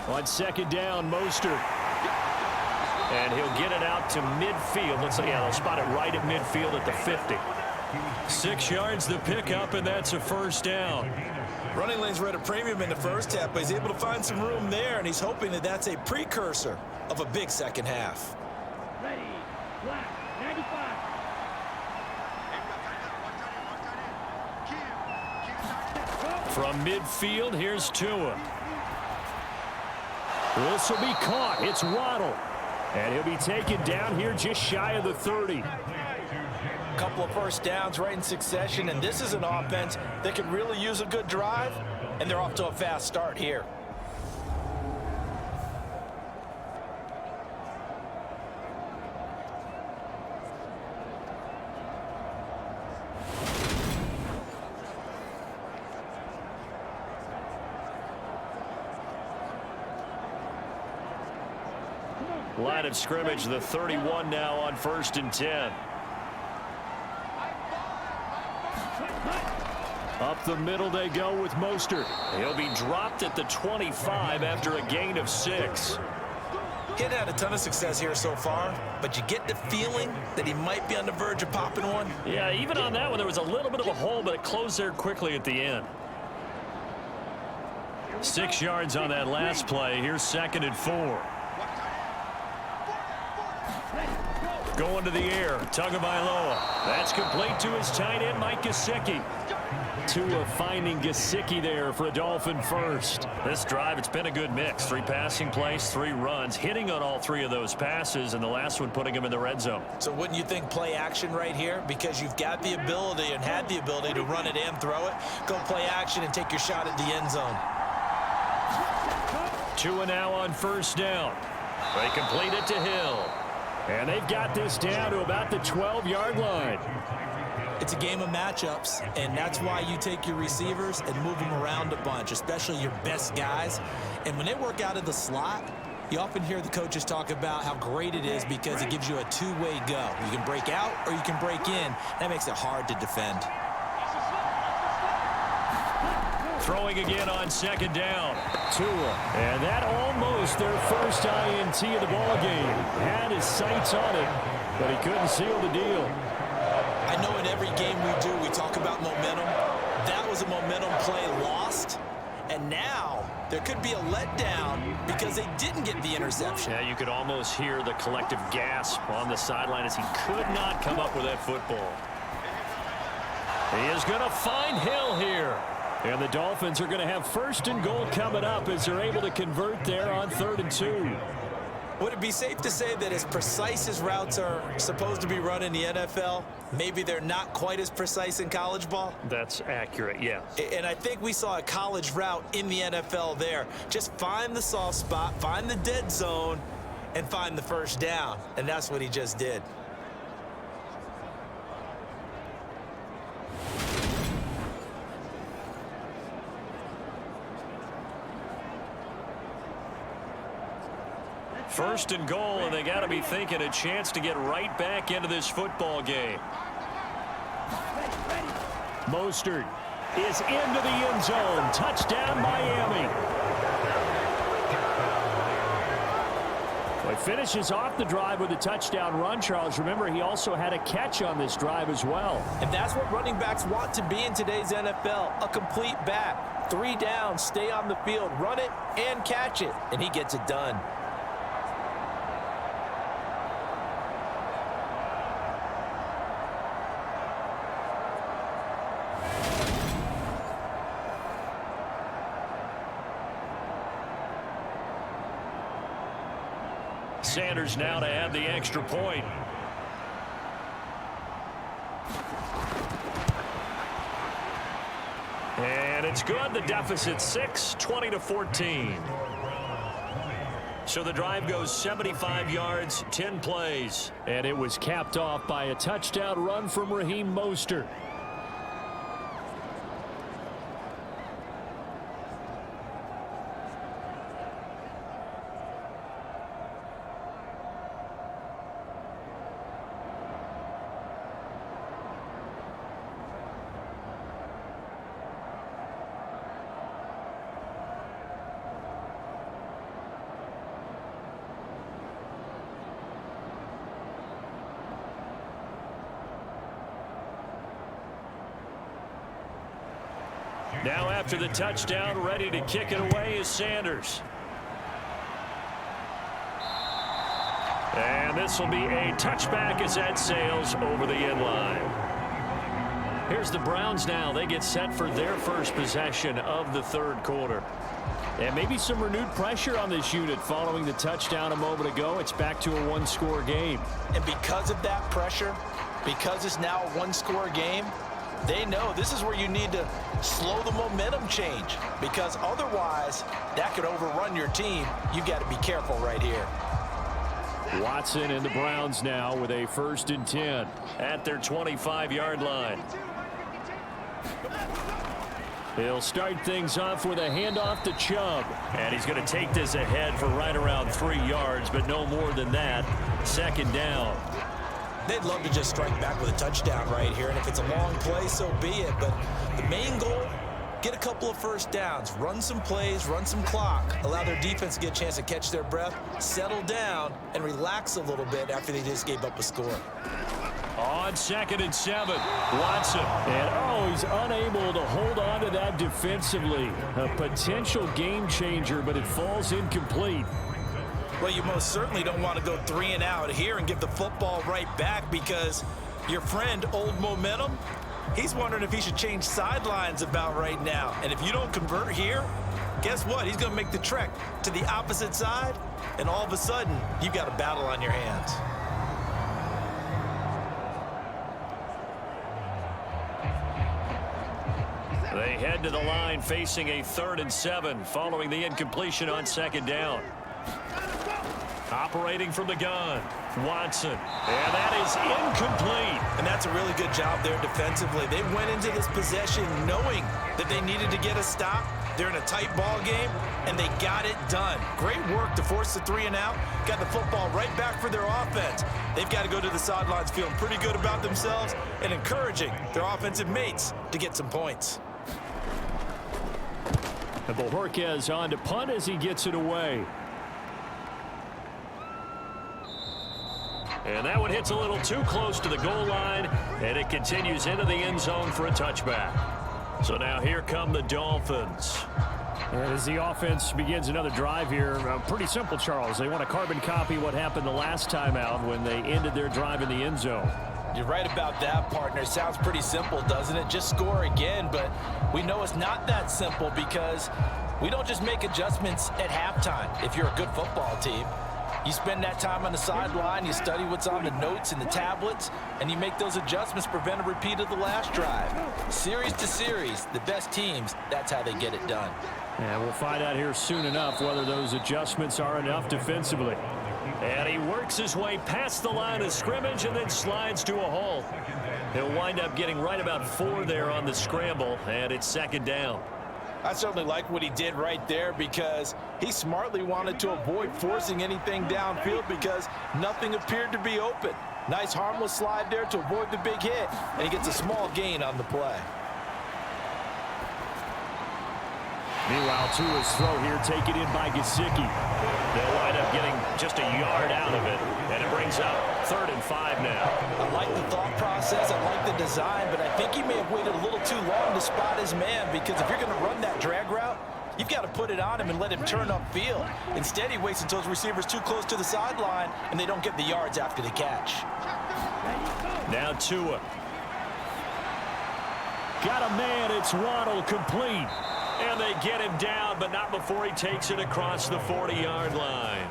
D: On second down, Mostert. And he'll get it out to midfield. Looks like, yeah, they'll spot it right at midfield at the 50. 6 yards the pickup, and that's a first down.
B: Running lanes were at a premium in the first half, but he's able to find some room there, and he's hoping that that's a precursor of a big second half.
F: Ready, black, 95.
D: From midfield, here's Tua. This will be caught. It's Waddle. And he'll be taken down here just shy of the 30.
B: A couple of first downs right in succession, and this is an offense that could really use a good drive, and they're off to a fast start here.
D: Line of scrimmage, the 31 now on 1st and 10. Up the middle they go with Mostert. He'll be dropped at the 25 after a gain of 6.
B: He hadn't had a ton of success here so far, but you get the feeling that he might be on the verge of popping one.
D: Yeah, even on that one, there was a little bit of a hole, but it closed there quickly at the end. 6 yards on that last play. Here's 2nd and 4. Going to the air, Tagovailoa. That's complete to his tight end, Mike Gesicki. Tua finding Gesicki there for a Dolphin first. This drive, it's been a good mix. 3 passing plays, 3 runs, hitting on all 3 of those passes, and the last one putting him in the red zone.
B: So wouldn't you think play action right here? Because you've got the ability and had the ability to run it and throw it. Go play action and take your shot at the end zone.
D: Tua now on 1st down. They complete it to Hill. And they've got this down to about the 12-yard line.
B: It's a game of matchups, and that's why you take your receivers and move them around a bunch, especially your best guys. And when they work out of the slot, you often hear the coaches talk about how great it is because it gives you a two-way go. You can break out or you can break in. That makes it hard to defend.
D: Throwing again on 2nd down. Tua. And that almost their first INT of the ball game. Had his sights on it, but he couldn't seal the deal.
B: I know in every game we do, we talk about momentum. That was a momentum play lost. And now there could be a letdown because they didn't get the interception.
D: Yeah, you could almost hear the collective gasp on the sideline as he could not come up with that football. He is going to find Hill here. And the Dolphins are going to have 1st and goal coming up as they're able to convert there on 3rd and 2.
B: Would it be safe to say that as precise as routes are supposed to be run in the NFL, maybe they're not quite as precise in college ball?
D: That's accurate, yes.
B: And I think we saw a college route in the NFL there. Just find the soft spot, find the dead zone, and find the first down. And that's what he just did.
D: First and goal, and they got to be thinking a chance to get right back into this football game. Mostert is into the end zone. Touchdown, Miami. Well, he finishes off the drive with a touchdown run, Charles. Remember, he also had a catch on this drive as well.
B: And that's what running backs want to be in today's NFL, a complete back. 3 downs, stay on the field, run it, and catch it, and he gets it done.
D: Sanders now to add the extra point. And it's good. The deficit 6, 20-14. So the drive goes 75 yards, 10 plays. And it was capped off by a touchdown run from Raheem Mostert. Now after the touchdown, ready to kick it away is Sanders. And this will be a touchback as that sails over the end line. Here's the Browns now. They get set for their first possession of the third quarter. And maybe some renewed pressure on this unit following the touchdown a moment ago. It's back to a one-score game.
B: And because of that pressure, because it's now a one-score game, they know this is where you need to slow the momentum change, because otherwise that could overrun your team. You've got to be careful right here.
D: Watson and the Browns now with a 1st and 10 at their 25-yard line. He'll start things off with a handoff to Chubb. And he's going to take this ahead for right around 3 yards, but no more than that. 2nd down.
B: They'd love to just strike back with a touchdown right here, and if it's a long play, so be it. But the main goal, get a couple of first downs, run some plays, run some clock, allow their defense to get a chance to catch their breath, settle down, and relax a little bit after they just gave up a score.
D: On 2nd and 7, Watson. And he's unable to hold on to that defensively. A potential game changer, but it falls incomplete.
B: Well, you most certainly don't want to go 3 and out here and give the football right back, because your friend, Old Momentum, he's wondering if he should change sidelines about right now. And if you don't convert here, guess what? He's going to make the trek to the opposite side, and all of a sudden, you've got a battle on your hands.
D: They head to the line facing a 3rd and 7 following the incompletion on 2nd down. Operating from the gun, Watson. And that is incomplete.
B: And that's a really good job there defensively. They went into this possession knowing that they needed to get a stop. They're in a tight ball game, and they got it done. Great work to force the 3 and out. Got the football right back for their offense. They've got to go to the sidelines feeling pretty good about themselves and encouraging their offensive mates to get some points.
D: And Bojorquez on to punt as he gets it away. And that one hits a little too close to the goal line, and it continues into the end zone for a touchback. So now here come the Dolphins. As the offense begins another drive here, pretty simple, Charles. They want to carbon copy what happened the last time out when they ended their drive in the end zone.
B: You're right about that, partner. Sounds pretty simple, doesn't it? Just score again, but we know it's not that simple, because we don't just make adjustments at halftime if you're a good football team. You spend that time on the sideline, you study what's on the notes and the tablets, and you make those adjustments, prevent a repeat of the last drive. Series to series, the best teams, that's how they get it done.
D: And we'll find out here soon enough whether those adjustments are enough defensively. And he works his way past the line of scrimmage and then slides to a halt. He'll wind up getting right about 4 there on the scramble, and it's 2nd down.
B: I certainly like what he did right there, because he smartly wanted to avoid forcing anything downfield because nothing appeared to be open. Nice harmless slide there to avoid the big hit, and he gets a small gain on the play.
D: Meanwhile, Tua's throw here taken in by Gesicki. They'll wind up getting just a yard out of it, and it brings up 3rd and 5 now.
B: I like the thought process, I like the design, but I think he may have waited a little too long to spot his man, because if you're going to run that drag route, you've got to put it on him and let him turn upfield. Instead, he waits until his receiver's too close to the sideline, and they don't get the yards after the catch.
D: Now Tua. Got a man, it's Waddle, complete. And they get him down, but not before he takes it across the 40-yard line.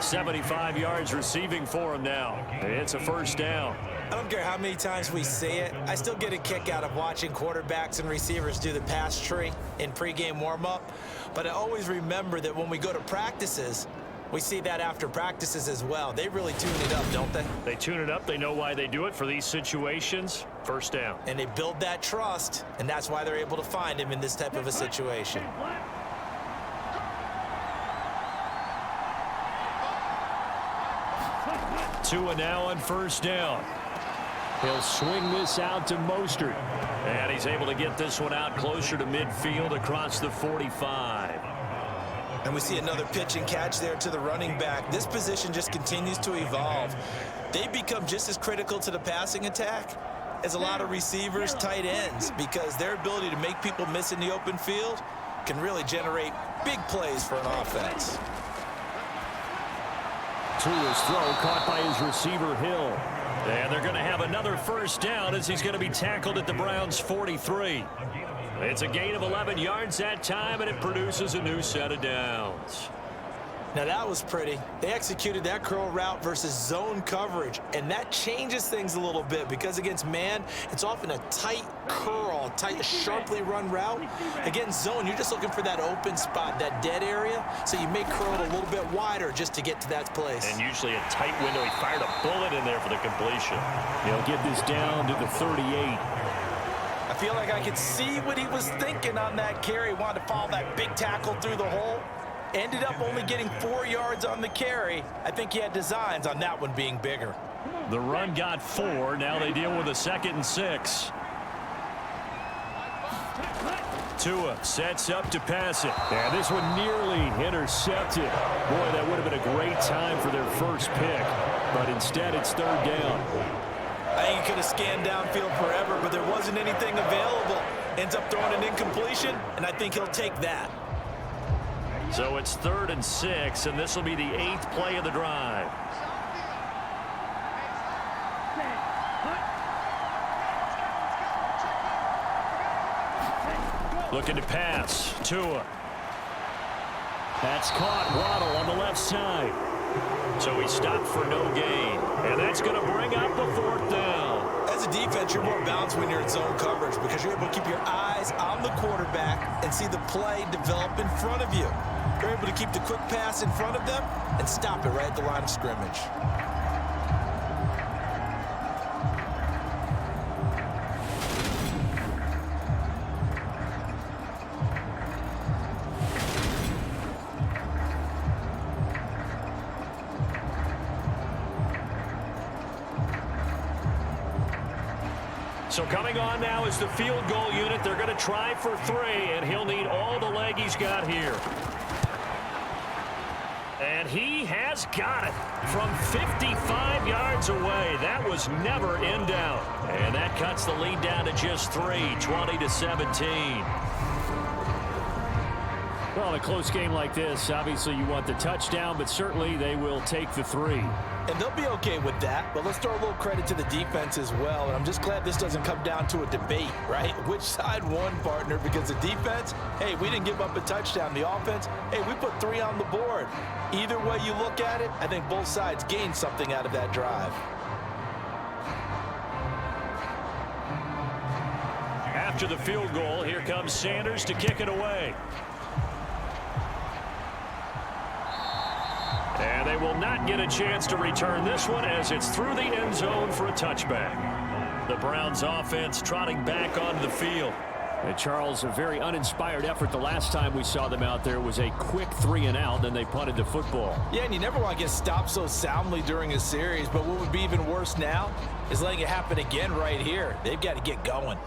D: 75 yards receiving for him now. It's a 1st down.
B: I don't care how many times we say it, I still get a kick out of watching quarterbacks and receivers do the pass tree in pregame warm-up. But I always remember that when we go to practices, we see that after practices as well. They really tune it up, don't they?
D: They tune it up. They know why they do it for these situations. 1st down.
B: And they build that trust, and that's why they're able to find him in this type of a situation.
D: Tua now on 1st down. He'll swing this out to Mostert. And he's able to get this one out closer to midfield across the 45.
B: And we see another pitch and catch there to the running back. This position just continues to evolve. They become just as critical to the passing attack is a lot of receivers, tight ends, because their ability to make people miss in the open field can really generate big plays for an offense.
D: Tua's throw caught by his receiver, Hill. And they're going to have another first down as he's going to be tackled at the Browns' 43. It's a gain of 11 yards that time, and it produces a new set of downs.
B: Now that was pretty. They executed that curl route versus zone coverage, and that changes things a little bit because against man, it's often a tight curl, tight, sharply run route. Against zone, you're just looking for that open spot, that dead area, so you may curl it a little bit wider just to get to that place.
D: And usually a tight window. He fired a bullet in there for the completion. He'll get this down to the 38.
B: I feel like I could see what he was thinking on that carry. Wanted to follow that big tackle through the hole. Ended up only getting 4 yards on the carry. I think he had designs on that one being bigger.
D: The run got 4. Now they deal with a 2nd and 6. Tua sets up to pass it. And this one nearly intercepted. Boy, that would have been a great time for their first pick. But instead, it's 3rd down.
B: I think he could have scanned downfield forever, but there wasn't anything available. Ends up throwing an incompletion, and I think he'll take that.
D: So it's 3rd and 6, and this will be the 8th play of the drive. Looking to pass. Tua. That's caught. Waddle on the left side. So he stopped for no gain. And that's going to bring up the 4th down.
B: As a defense, you're more balanced when you're in zone coverage because you're able to keep your eyes on the quarterback and see the play develop in front of you. You're able to keep the quick pass in front of them and stop it right at the line of scrimmage.
D: So coming on now is the field goal unit. They're going to try for 3, and he'll need all the leg he's got here. And he has got it from 55 yards away. That was never in doubt. And that cuts the lead down to just 3, 20-17. Well, in a close game like this, obviously you want the touchdown, but certainly they will take the 3.
B: And they'll be okay with that, but let's throw a little credit to the defense as well. And I'm just glad this doesn't come down to a debate, right? Which side won, partner? Because the defense, hey, we didn't give up a touchdown. The offense, hey, we put 3 on the board. Either way you look at it, I think both sides gained something out of that drive.
D: After the field goal, here comes Sanders to kick it away. And they will not get a chance to return this one as it's through the end zone for a touchback. The Browns offense trotting back onto the field. And Charles, a very uninspired effort. The last time we saw them out there was a quick 3 and out, then they punted the football.
B: Yeah, and you never want to get stopped so soundly during a series, but what would be even worse now is letting it happen again right here. They've got to get going.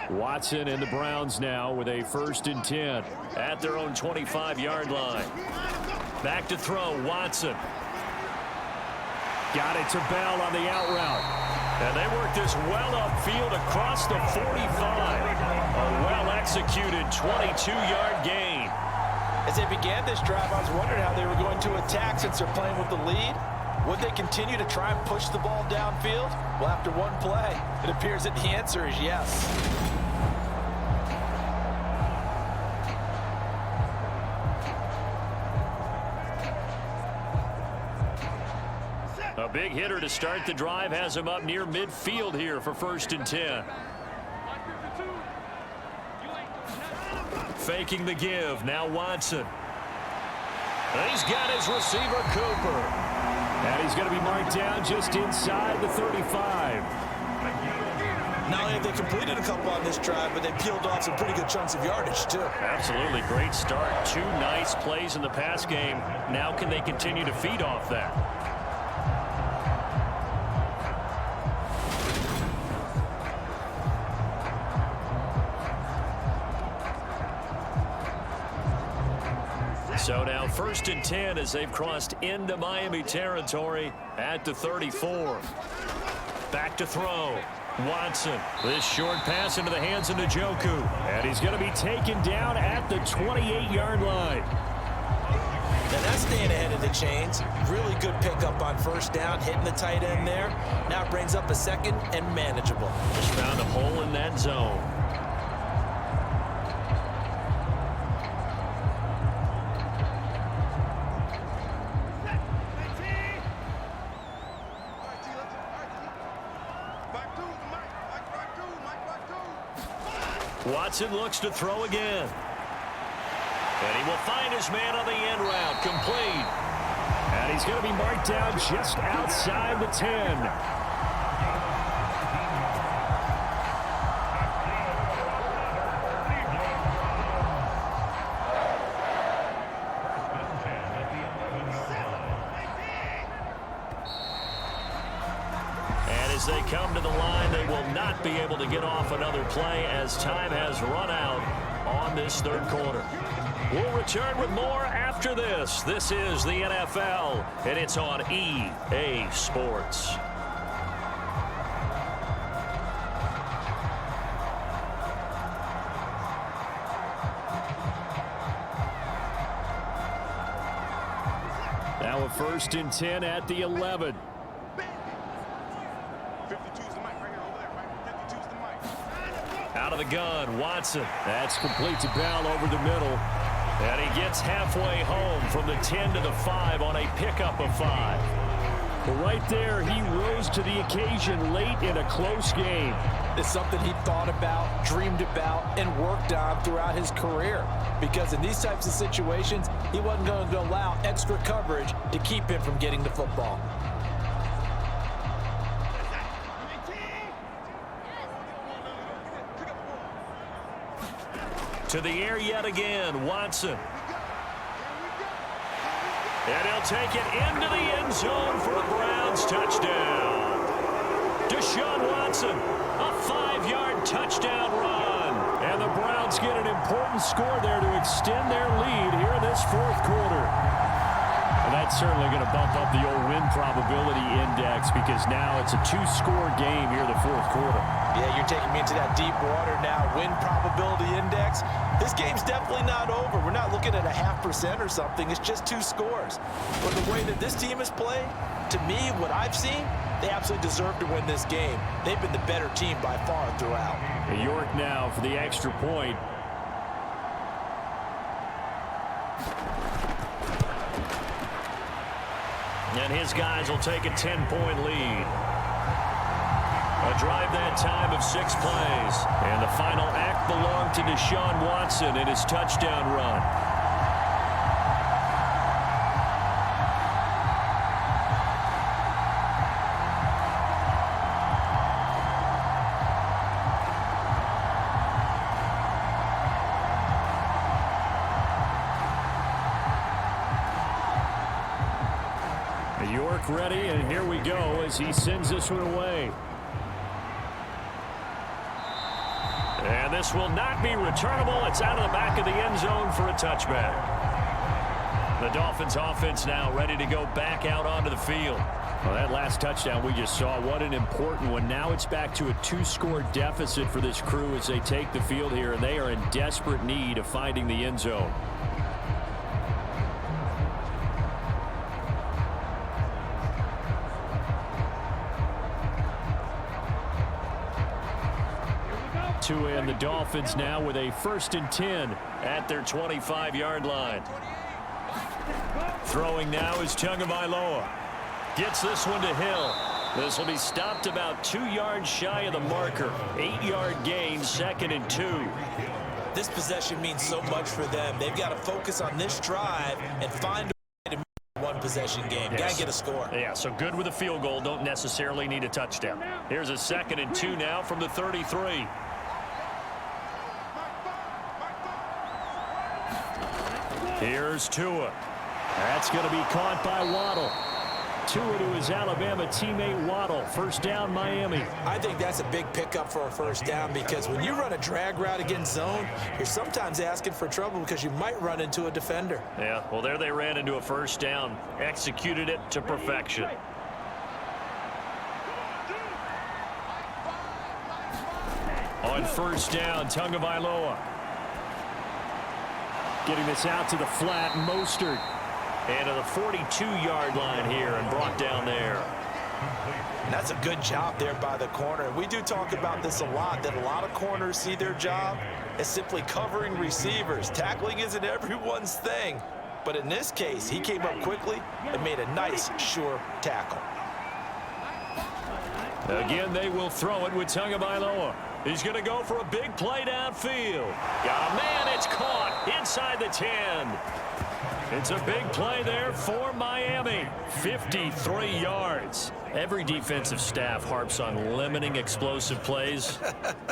D: Watson and the Browns now with a 1st and 10 at their own 25-yard line. Back to throw, Watson. Got it to Bell on the out route. And they work this well upfield across the 45. A well-executed 22-yard gain.
B: As they began this drive, I was wondering how they were going to attack since they're playing with the lead. Would they continue to try and push the ball downfield? Well, after one play, it appears that the answer is yes.
D: A big hitter to start the drive has him up near midfield here for 1st and 10. Faking the give. Now Watson. And he's got his receiver, Cooper. And he's going to be marked down just inside the 35.
B: Not only have they completed a couple on this drive, but they peeled off some pretty good chunks of yardage, too.
D: Absolutely. Great start. 2 nice plays in the pass game. Now can they continue to feed off that? So now 1st and 10 as they've crossed into Miami territory at the 34. Back to throw. Watson. This short pass into the hands of Njoku. And he's going to be taken down at the 28-yard line.
B: And that's staying ahead of the chains. Really good pickup on 1st down, hitting the tight end there. Now it brings up a 2nd and manageable.
D: Just found a hole in that zone. Watson looks to throw again. And he will find his man on the end route, complete. And he's going to be marked down just outside the 10. As they come to the line, they will not be able to get off another play as time has run out on this 3rd quarter. We'll return with more after this. This is the NFL, and it's on EA Sports. Now a 1st and 10 at the 11. Out of the gun, Watson. That's complete to Bell over the middle. And he gets halfway home from the 10 to the 5 on a pickup of 5. But right there, he rose to the occasion late in a close game.
B: It's something he thought about, dreamed about, and worked on throughout his career. Because in these types of situations, he wasn't going to allow extra coverage to keep him from getting the football.
D: To the air yet again, Watson. And he'll take it into the end zone for a Browns touchdown. Deshaun Watson, a 5-yard touchdown run. And the Browns get an important score there to extend their lead here in this 4th quarter. And that's certainly going to bump up the old win probability index because now it's a 2-score game here in the 4th quarter.
B: Yeah, you're taking me into that deep water now. Win probability index. This game's definitely not over. We're not looking at a 0.5% or something. It's just 2 scores. But the way that this team has played, to me, what I've seen, they absolutely deserve to win this game. They've been the better team by far throughout.
D: York now for the extra point. And his guys will take a 10-point lead. A drive that time of 6 plays. And the final act belonged to Deshaun Watson in his touchdown run. York ready, and here we go as he sends this one away. And this will not be returnable. It's out of the back of the end zone for a touchback. The Dolphins offense now ready to go back out onto the field. Well, that last touchdown we just saw, what an important one. Now it's back to a 2-score deficit for this crew as they take the field here, and they are in desperate need of finding the end zone. And the Dolphins now with a 1st and 10 at their 25-yard line. Throwing now is Tagovailoa. Gets this one to Hill. This will be stopped about 2 yards shy of the marker. 8-yard gain, 2nd and 2.
B: This possession means so much for them. They've got to focus on this drive and find a way to make a one-possession game.
D: Yes.
B: Got to get a score.
D: Yeah, so good with a field goal. Don't necessarily need a touchdown. Here's a 2nd and 2 now from the 33. Here's Tua. That's going to be caught by Waddle. Tua to his Alabama teammate Waddle. First down, Miami.
B: I think that's a big pickup for a first down because when you run a drag route against zone, you're sometimes asking for trouble because you might run into a defender.
D: Yeah, well, there they ran into a first down. Executed it to perfection. On first down, Tagovailoa. Getting this out to the flat, Mostert. And to the 42-yard line here and brought down there.
B: And that's a good job there by the corner. We do talk about this a lot, that a lot of corners see their job as simply covering receivers. Tackling isn't everyone's thing. But in this case, he came up quickly and made a nice, sure tackle.
D: Again, they will throw it with Tagovailoa. He's going to go for a big play downfield. Got a man, it's caught inside the 10. It's a big play there for Miami. 53 yards. Every defensive staff harps on limiting explosive plays.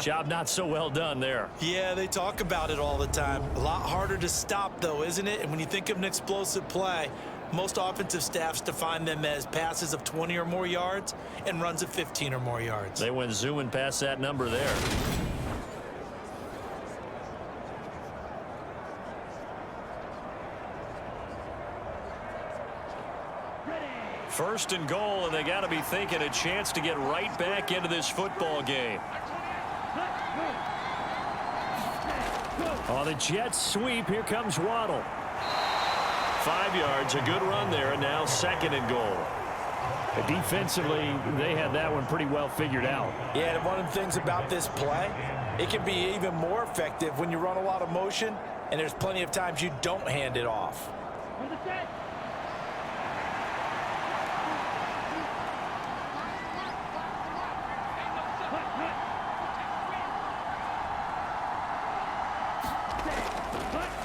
D: Job not so well done there.
B: Yeah, they talk about it all the time. A lot harder to stop, though, isn't it? And when you think of an explosive play, most offensive staffs define them as passes of 20 or more yards and runs of 15 or more yards.
D: They went zooming past that number there. First and goal, and they got to be thinking a chance to get right back into this football game. On the Jets sweep, here comes Waddle. 5 yards, a good run there, and now second and goal. Defensively, they had that one pretty well figured out.
B: Yeah, and one of the things about this play, it can be even more effective when you run a lot of motion, and there's plenty of times you don't hand it off.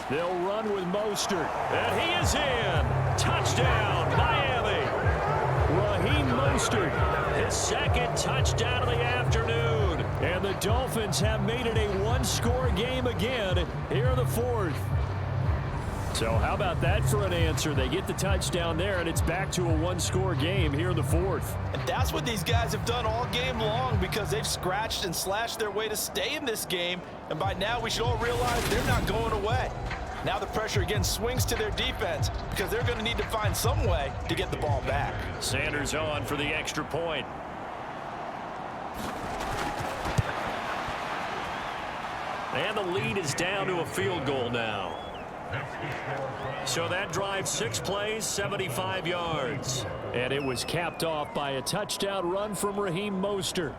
D: They'll run with Mostert. And he is in. Touchdown, Miami. Raheem Mostert, his second touchdown of the afternoon. And the Dolphins have made it a one-score game again here in the fourth. So how about that for an answer? They get the touchdown there, and it's back to a one-score game here in the fourth.
B: And that's what these guys have done all game long because they've scratched and slashed their way to stay in this game. And by now, we should all realize they're not going away. Now the pressure again swings to their defense because they're going to need to find some way to get the ball back.
D: Sanders on for the extra point. And the lead is down to a field goal now. So that drive, 6 plays, 75 yards. And it was capped off by a touchdown run from Raheem Mostert.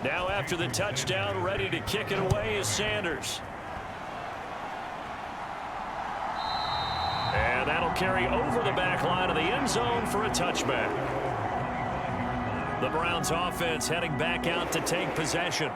D: Now after the touchdown, ready to kick it away is Sanders. And that'll carry over the back line of the end zone for a touchback. The Browns offense heading back out to take possession.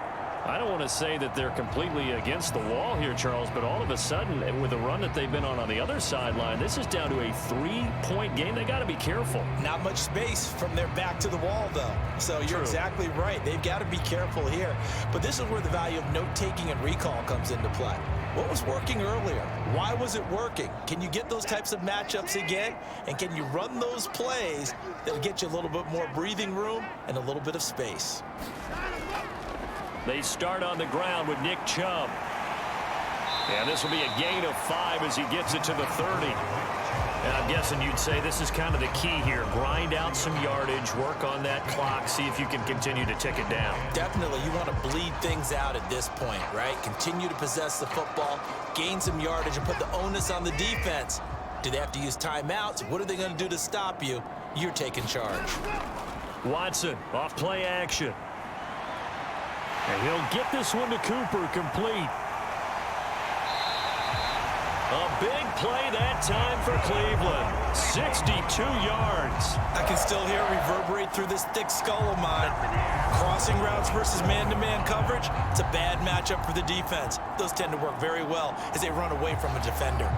D: I don't want to say that they're completely against the wall here, Charles, but all of a sudden, with the run that they've been on the other sideline, this is down to a 3-point game. They got to be careful.
B: Not much space from their back to the wall, though. So you're exactly right. They've got to be careful here. But this is where the value of note-taking and recall comes into play. What was working earlier? Why was it working? Can you get those types of matchups again? And can you run those plays that'll get you a little bit more breathing room and a little bit of space?
D: They start on the ground with Nick Chubb. And this will be a gain of 5 as he gets it to the 30. And I'm guessing you'd say this is kind of the key here. Grind out some yardage, work on that clock, see if you can continue to tick it down.
B: Definitely. You want to bleed things out at this point, right? Continue to possess the football, gain some yardage, and put the onus on the defense. Do they have to use timeouts? What are they going to do to stop you? You're taking charge.
D: Watson off play action. And he'll get this one to Cooper complete. A big play that time for Cleveland. 62 yards.
B: I can still hear it reverberate through this thick skull of mine. Crossing routes versus man-to-man coverage, it's a bad matchup for the defense. Those tend to work very well as they run away from a defender.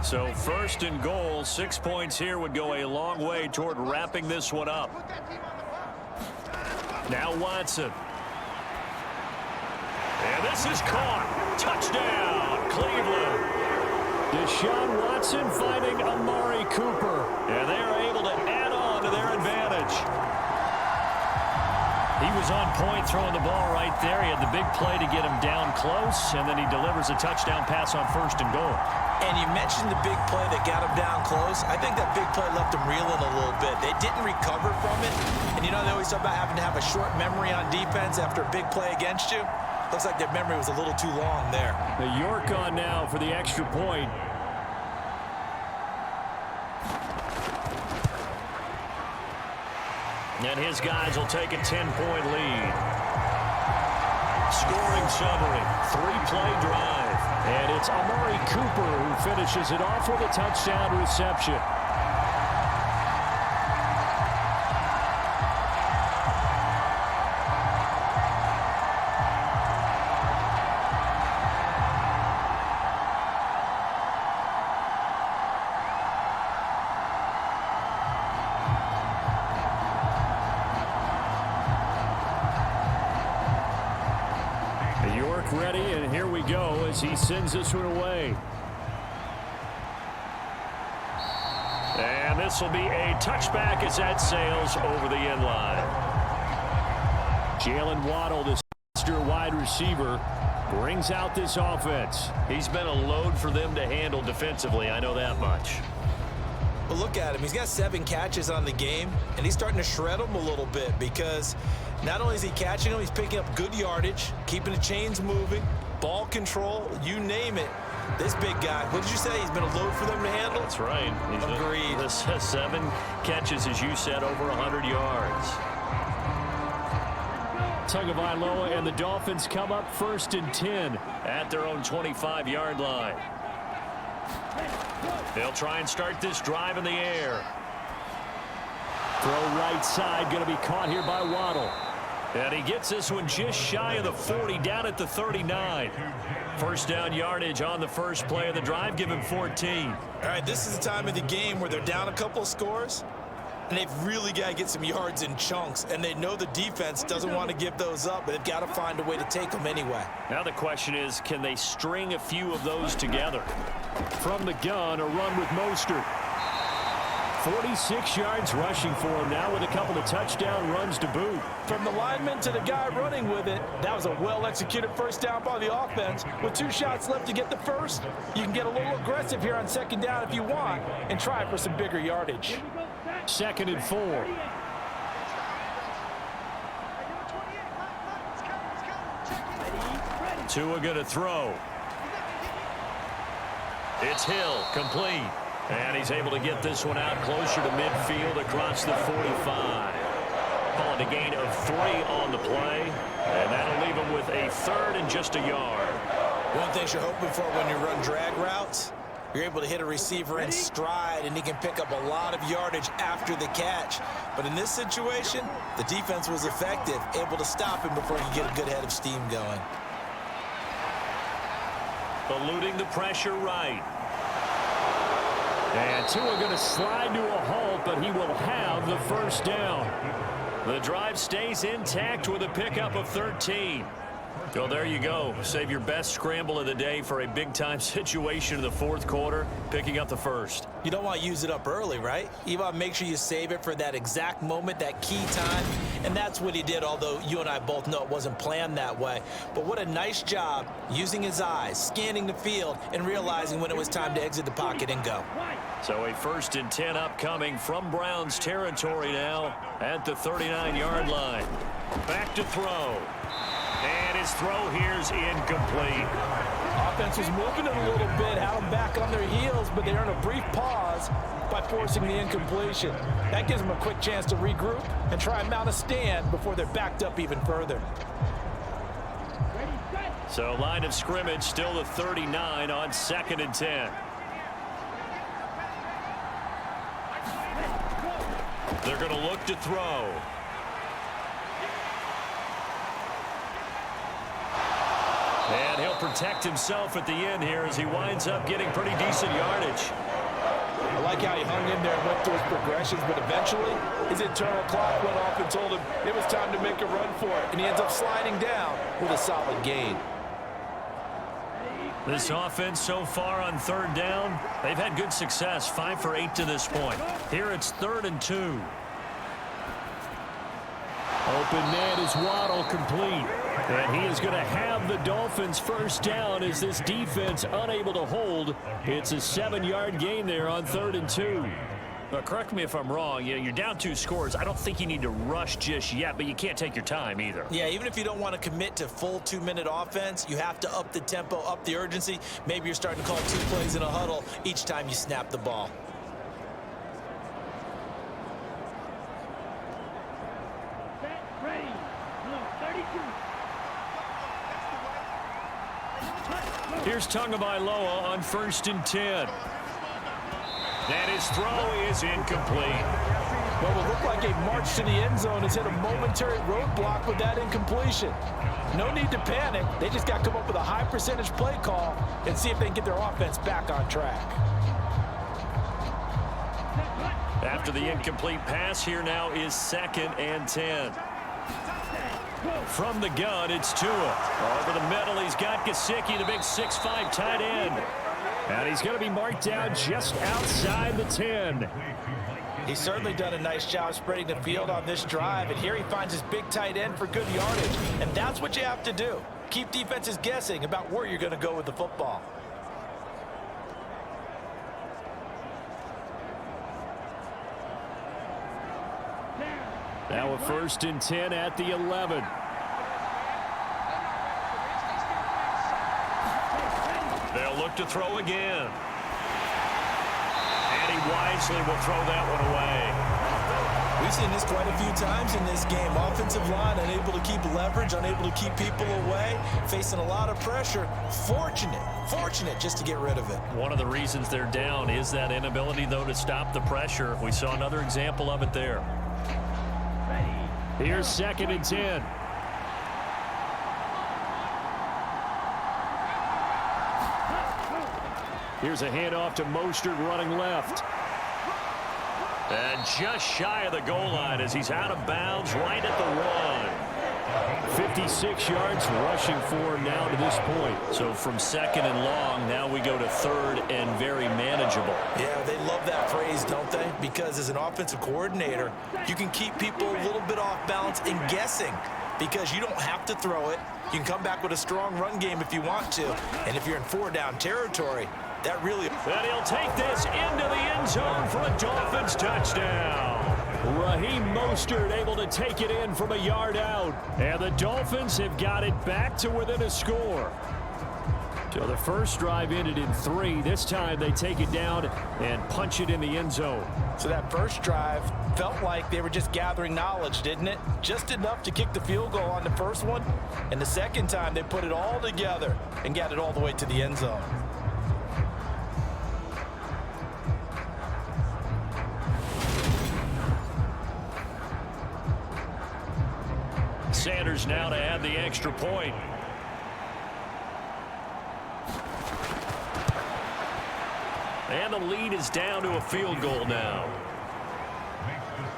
D: So first and goal, 6 points here would go a long way toward wrapping this one up. Now Watson. And this is caught. Touchdown, Cleveland. Deshaun Watson finding Amari Cooper. And they are able to add on to their advantage. He was on point throwing the ball right there. He had the big play to get him down close, and then he delivers a touchdown pass on first and goal.
B: And you mentioned the big play that got him down close. I think that big play left him reeling a little bit. They didn't recover from it. And you know, they always talk about having to have a short memory on defense after a big play against you. Looks like their memory was a little too long there.
D: The York on now for the extra point. And his guys will take a 10-point lead. Scoring summary, 3-play drive. And it's Amari Cooper who finishes it off with a touchdown reception. Ready, and here we go as he sends this one away. And this will be a touchback as that sails over the end line. Jalen Waddle, the master wide receiver, brings out this offense. He's been a load for them to handle defensively, I know that much.
B: But look at him. He's got 7 catches on the game, and he's starting to shred them a little bit because not only is he catching them, he's picking up good yardage, keeping the chains moving, ball control, you name it. This big guy, what did you say? He's been a load for them to handle?
D: That's right.
B: Agreed.
D: 7 catches, as you said, over 100 yards. Tagovailoa and the Dolphins come up first and 10 at their own 25-yard line. They'll try and start this drive in the air. Throw right side, going to be caught here by Waddle. And he gets this one just shy of the 40, down at the 39. First down yardage on the first play of the drive, give him 14.
B: All right, this is the time of the game where they're down a couple of scores, and they've really got to get some yards in chunks, and they know the defense doesn't want to give those up, but they've got to find a way to take them anyway.
D: Now the question is, can they string a few of those together? From the gun, a run with Mostert. 46 yards rushing for him now with a couple of touchdown runs to boot.
B: From the lineman to the guy running with it, that was a well-executed first down by the offense. With 2 shots left to get the first, you can get a little aggressive here on second down if you want and try for some bigger yardage.
D: 2nd and 4. Tua going to throw. It's Hill, complete. And he's able to get this one out closer to midfield across the 45. Calling a gain of 3 on the play. And that'll leave him with a 3rd and just a yard.
B: One thing you're hoping for when you run drag routes, you're able to hit a receiver in stride, and he can pick up a lot of yardage after the catch. But in this situation, the defense was effective, able to stop him before he could get a good head of steam going.
D: Eluding the pressure right. And Tua going to slide to a halt, but he will have the first down. The drive stays intact with a pickup of 13. Well, there you go. Save your best scramble of the day for a big-time situation in the 4th quarter, picking up the first.
B: You don't want to use it up early, right? You want to make sure you save it for that exact moment, that key time. And that's what he did, although you and I both know it wasn't planned that way. But what a nice job using his eyes, scanning the field, and realizing when it was time to exit the pocket and go.
D: So a 1st and 10 upcoming from Browns territory now at the 39-yard line. Back to throw. And his throw here's incomplete.
B: Offense was moving it a little bit, had them back on their heels, but they earned a brief pause by forcing the incompletion. That gives them a quick chance to regroup and try and mount a stand before they're backed up even further.
D: So line of scrimmage still the 39 on 2nd and 10. They're going to look to throw. And he'll protect himself at the end here as he winds up getting pretty decent yardage.
B: I like how he hung in there and went through his progressions, but eventually his internal clock went off and told him it was time to make a run for it, and he ends up sliding down with a solid gain.
D: This offense so far on 3rd down, they've had good success, 5 for 8 to this point. Here it's 3rd and 2. Open man is Waddle, complete. And he is going to have the Dolphins first down as this defense unable to hold. It's a 7-yard gain there on 3rd and 2. But correct me if I'm wrong. You're down 2 scores. I don't think you need to rush just yet, but you can't take your time either.
B: Yeah, even if you don't want to commit to full 2-minute offense, you have to up the tempo, up the urgency. Maybe you're starting to call 2 plays in a huddle each time you snap the ball.
F: Set, ready. Blue 32.
D: Here's Tagovailoa on 1st and 10. And his throw is incomplete.
B: What will look like a march to the end zone has hit a momentary roadblock with that incompletion. No need to panic. They just got to come up with a high percentage play call and see if they can get their offense back on track.
D: After the incomplete pass, here now is 2nd and 10. From the gun, it's Tua. Over the middle, he's got Gesicki, the big 6'5" tight end. And he's going to be marked down just outside the 10.
B: He's certainly done a nice job spreading the field on this drive, and here he finds his big tight end for good yardage. And that's what you have to do. Keep defenses guessing about where you're going to go with the football.
D: Now a 1st and 10 at the 11. They'll look to throw again. And he wisely will throw that one away.
B: We've seen this quite a few times in this game. Offensive line unable to keep leverage, unable to keep people away, facing a lot of pressure. Fortunate just to get rid of it.
D: One of the reasons they're down is that inability, though, to stop the pressure. We saw another example of it there. Here's 2nd and 10. Here's a handoff to Mostert running left. And just shy of the goal line as he's out of bounds right at the 1. 56 yards rushing for now to this point. So from 2nd and long, now we go to 3rd and very manageable.
B: Yeah, they love that phrase, don't they? Because as an offensive coordinator, you can keep people a little bit off balance and guessing because you don't have to throw it. You can come back with a strong run game if you want to. And if you're in 4-down territory, that really...
D: And he'll take this into the end zone for a Dolphins touchdown. Raheem Mostert able to take it in from a yard out. And the Dolphins have got it back to within a score. So the first drive ended in 3. This time they take it down and punch it in the end zone.
B: So that first drive felt like they were just gathering knowledge, didn't it? Just enough to kick the field goal on the first one. And the second time they put it all together and got it all the way to the end zone.
D: Sanders now to add the extra point. And the lead is down to a field goal now.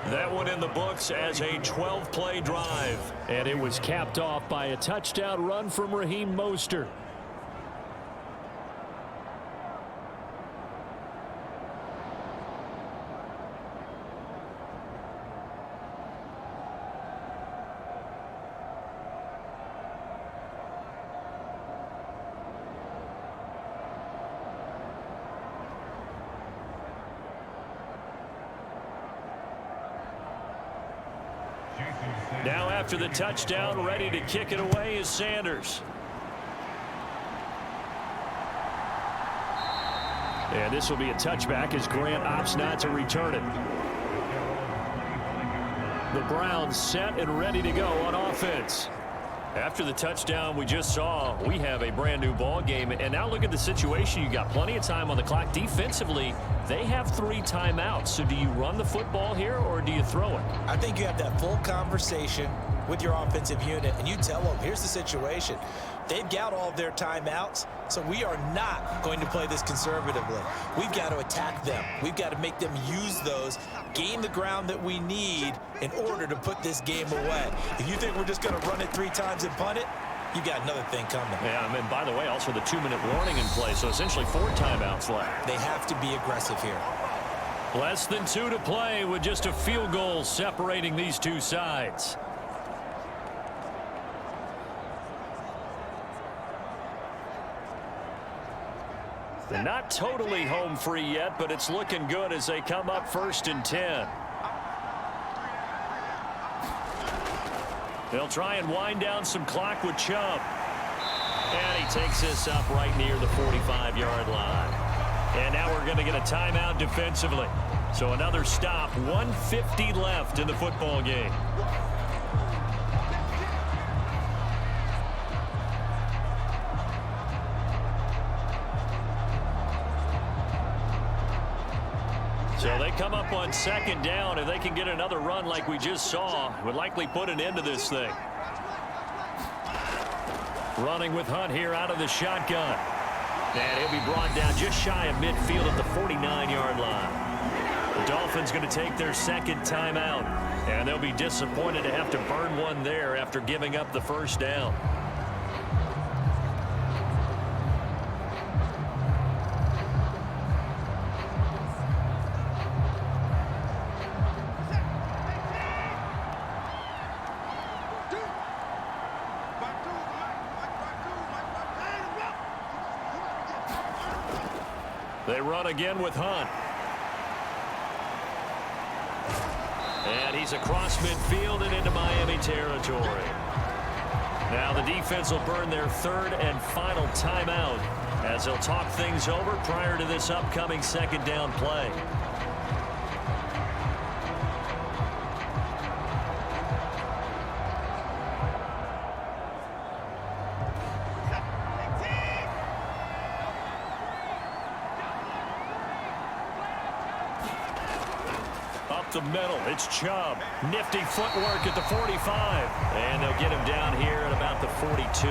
D: That one in the books as a 12-play drive. And it was capped off by a touchdown run from Raheem Mostert. Now after the touchdown, ready to kick it away is Sanders. And this will be a touchback as Grant opts not to return it. The Browns set and ready to go on offense. After the touchdown we just saw, we have a brand new ball game. And now look at the situation. You got plenty of time on the clock. Defensively, they have 3 timeouts. So do you run the football here or do you throw it?
B: I think you have that full conversation with your offensive unit, and you tell them, here's the situation. They've got all of their timeouts, so we are not going to play this conservatively. We've got to attack them. We've got to make them use those, gain the ground that we need in order to put this game away. If you think we're just going to run it 3 times and punt it, you got another thing coming.
D: Yeah, and by the way, also the 2-minute warning in play, so essentially 4 timeouts left.
B: They have to be aggressive here.
D: Less than 2 to play with just a field goal separating these two sides. They're not totally home free yet, but it's looking good as they come up 1st and 10. They'll try and wind down some clock with Chubb. And he takes this up right near the 45-yard line. And now we're going to get a timeout defensively. So another stop, 1:50 left in the football game. So they come up on 2nd down. If they can get another run like we just saw, would likely put an end to this thing. Running with Hunt here out of the shotgun. And he'll be brought down just shy of midfield at the 49-yard line. The Dolphins going to take their 2nd timeout. And they'll be disappointed to have to burn one there after giving up the 1st down. They run again with Hunt. And he's across midfield and into Miami territory. Now the defense will burn their 3rd and final timeout as they'll talk things over prior to this upcoming 2nd down play. The middle, it's Chubb. Nifty footwork at the 45. And they'll get him down here at about the 42.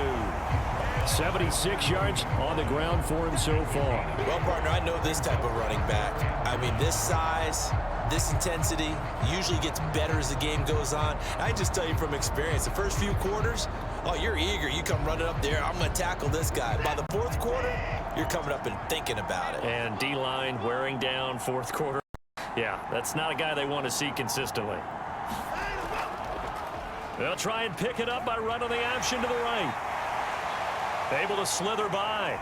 D: 76 yards on the ground for him so far.
B: Well, partner, I know this type of running back. I mean, this size, this intensity usually gets better as the game goes on. I just tell you from experience, the first few quarters, oh, you're eager. You come running up there, I'm going to tackle this guy. By the 4th quarter, you're coming up and thinking about it.
D: And D-line wearing down 4th quarter. Yeah, that's not a guy they want to see consistently. They'll try and pick it up by running the option to the right. Able to slither by.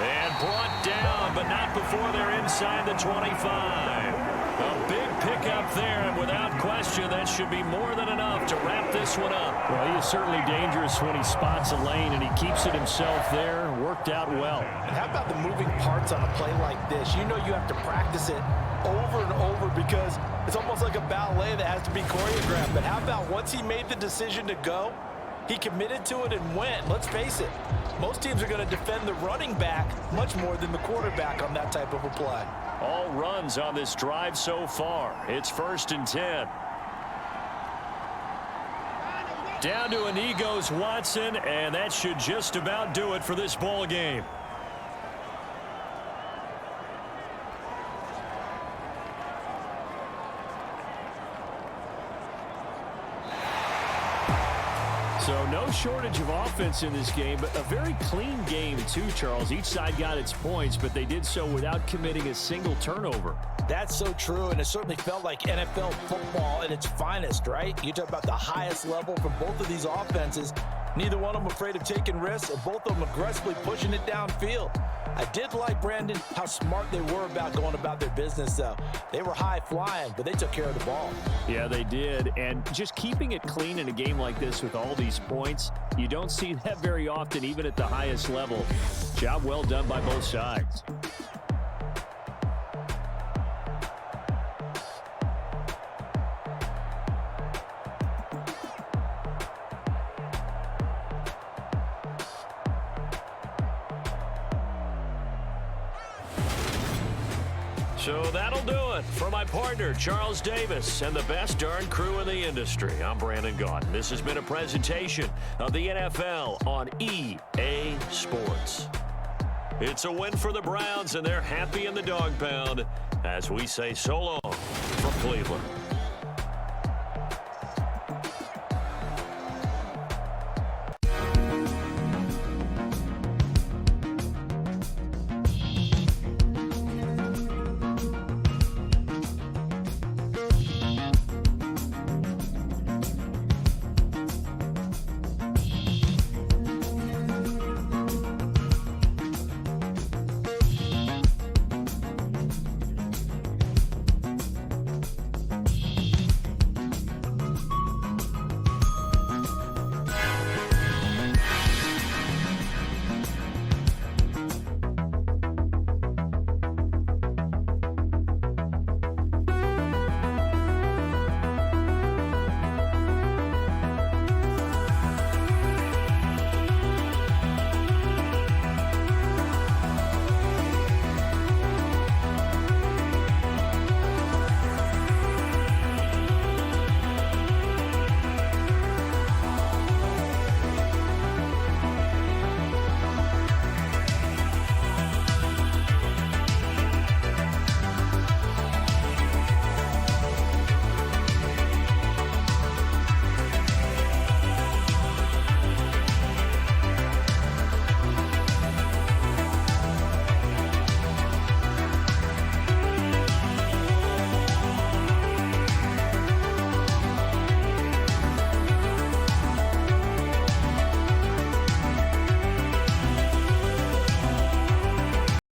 D: And brought down, but not before they're inside the 25. A big pickup there, and without question, that should be more than enough to wrap this one up. Well, he is certainly dangerous when he spots a lane, and he keeps it himself there. Worked out well.
B: And how about the moving parts on a play like this? You know you have to practice it over and over because it's almost like a ballet that has to be choreographed. But how about once he made the decision to go, he committed to it and went. Let's face it, most teams are going to defend the running back much more than the quarterback on that type of a play.
D: All runs on this drive so far. It's 1st and 10. Down to a knee goes Watson, and that should just about do it for this ball game. So no shortage of offense in this game, but a very clean game too, Charles. Each side got its points, but they did so without committing a single turnover.
B: That's so true, and it certainly felt like NFL football at its finest, right? You talk about the highest level from both of these offenses. Neither one of them afraid of taking risks, or both of them aggressively pushing it downfield. I did like, Brandon, how smart they were about going about their business, though. They were high-flying, but they took care of the ball.
D: Yeah, they did. And just keeping it clean in a game like this with all these points, you don't see that very often, even at the highest level. Job well done by both sides. So that'll do it for my partner, Charles Davis, and the best darn crew in the industry. I'm Brandon Gaudin. This has been a presentation of the NFL on EA Sports. It's a win for the Browns, and they're happy in the dog pound as we say so long from Cleveland.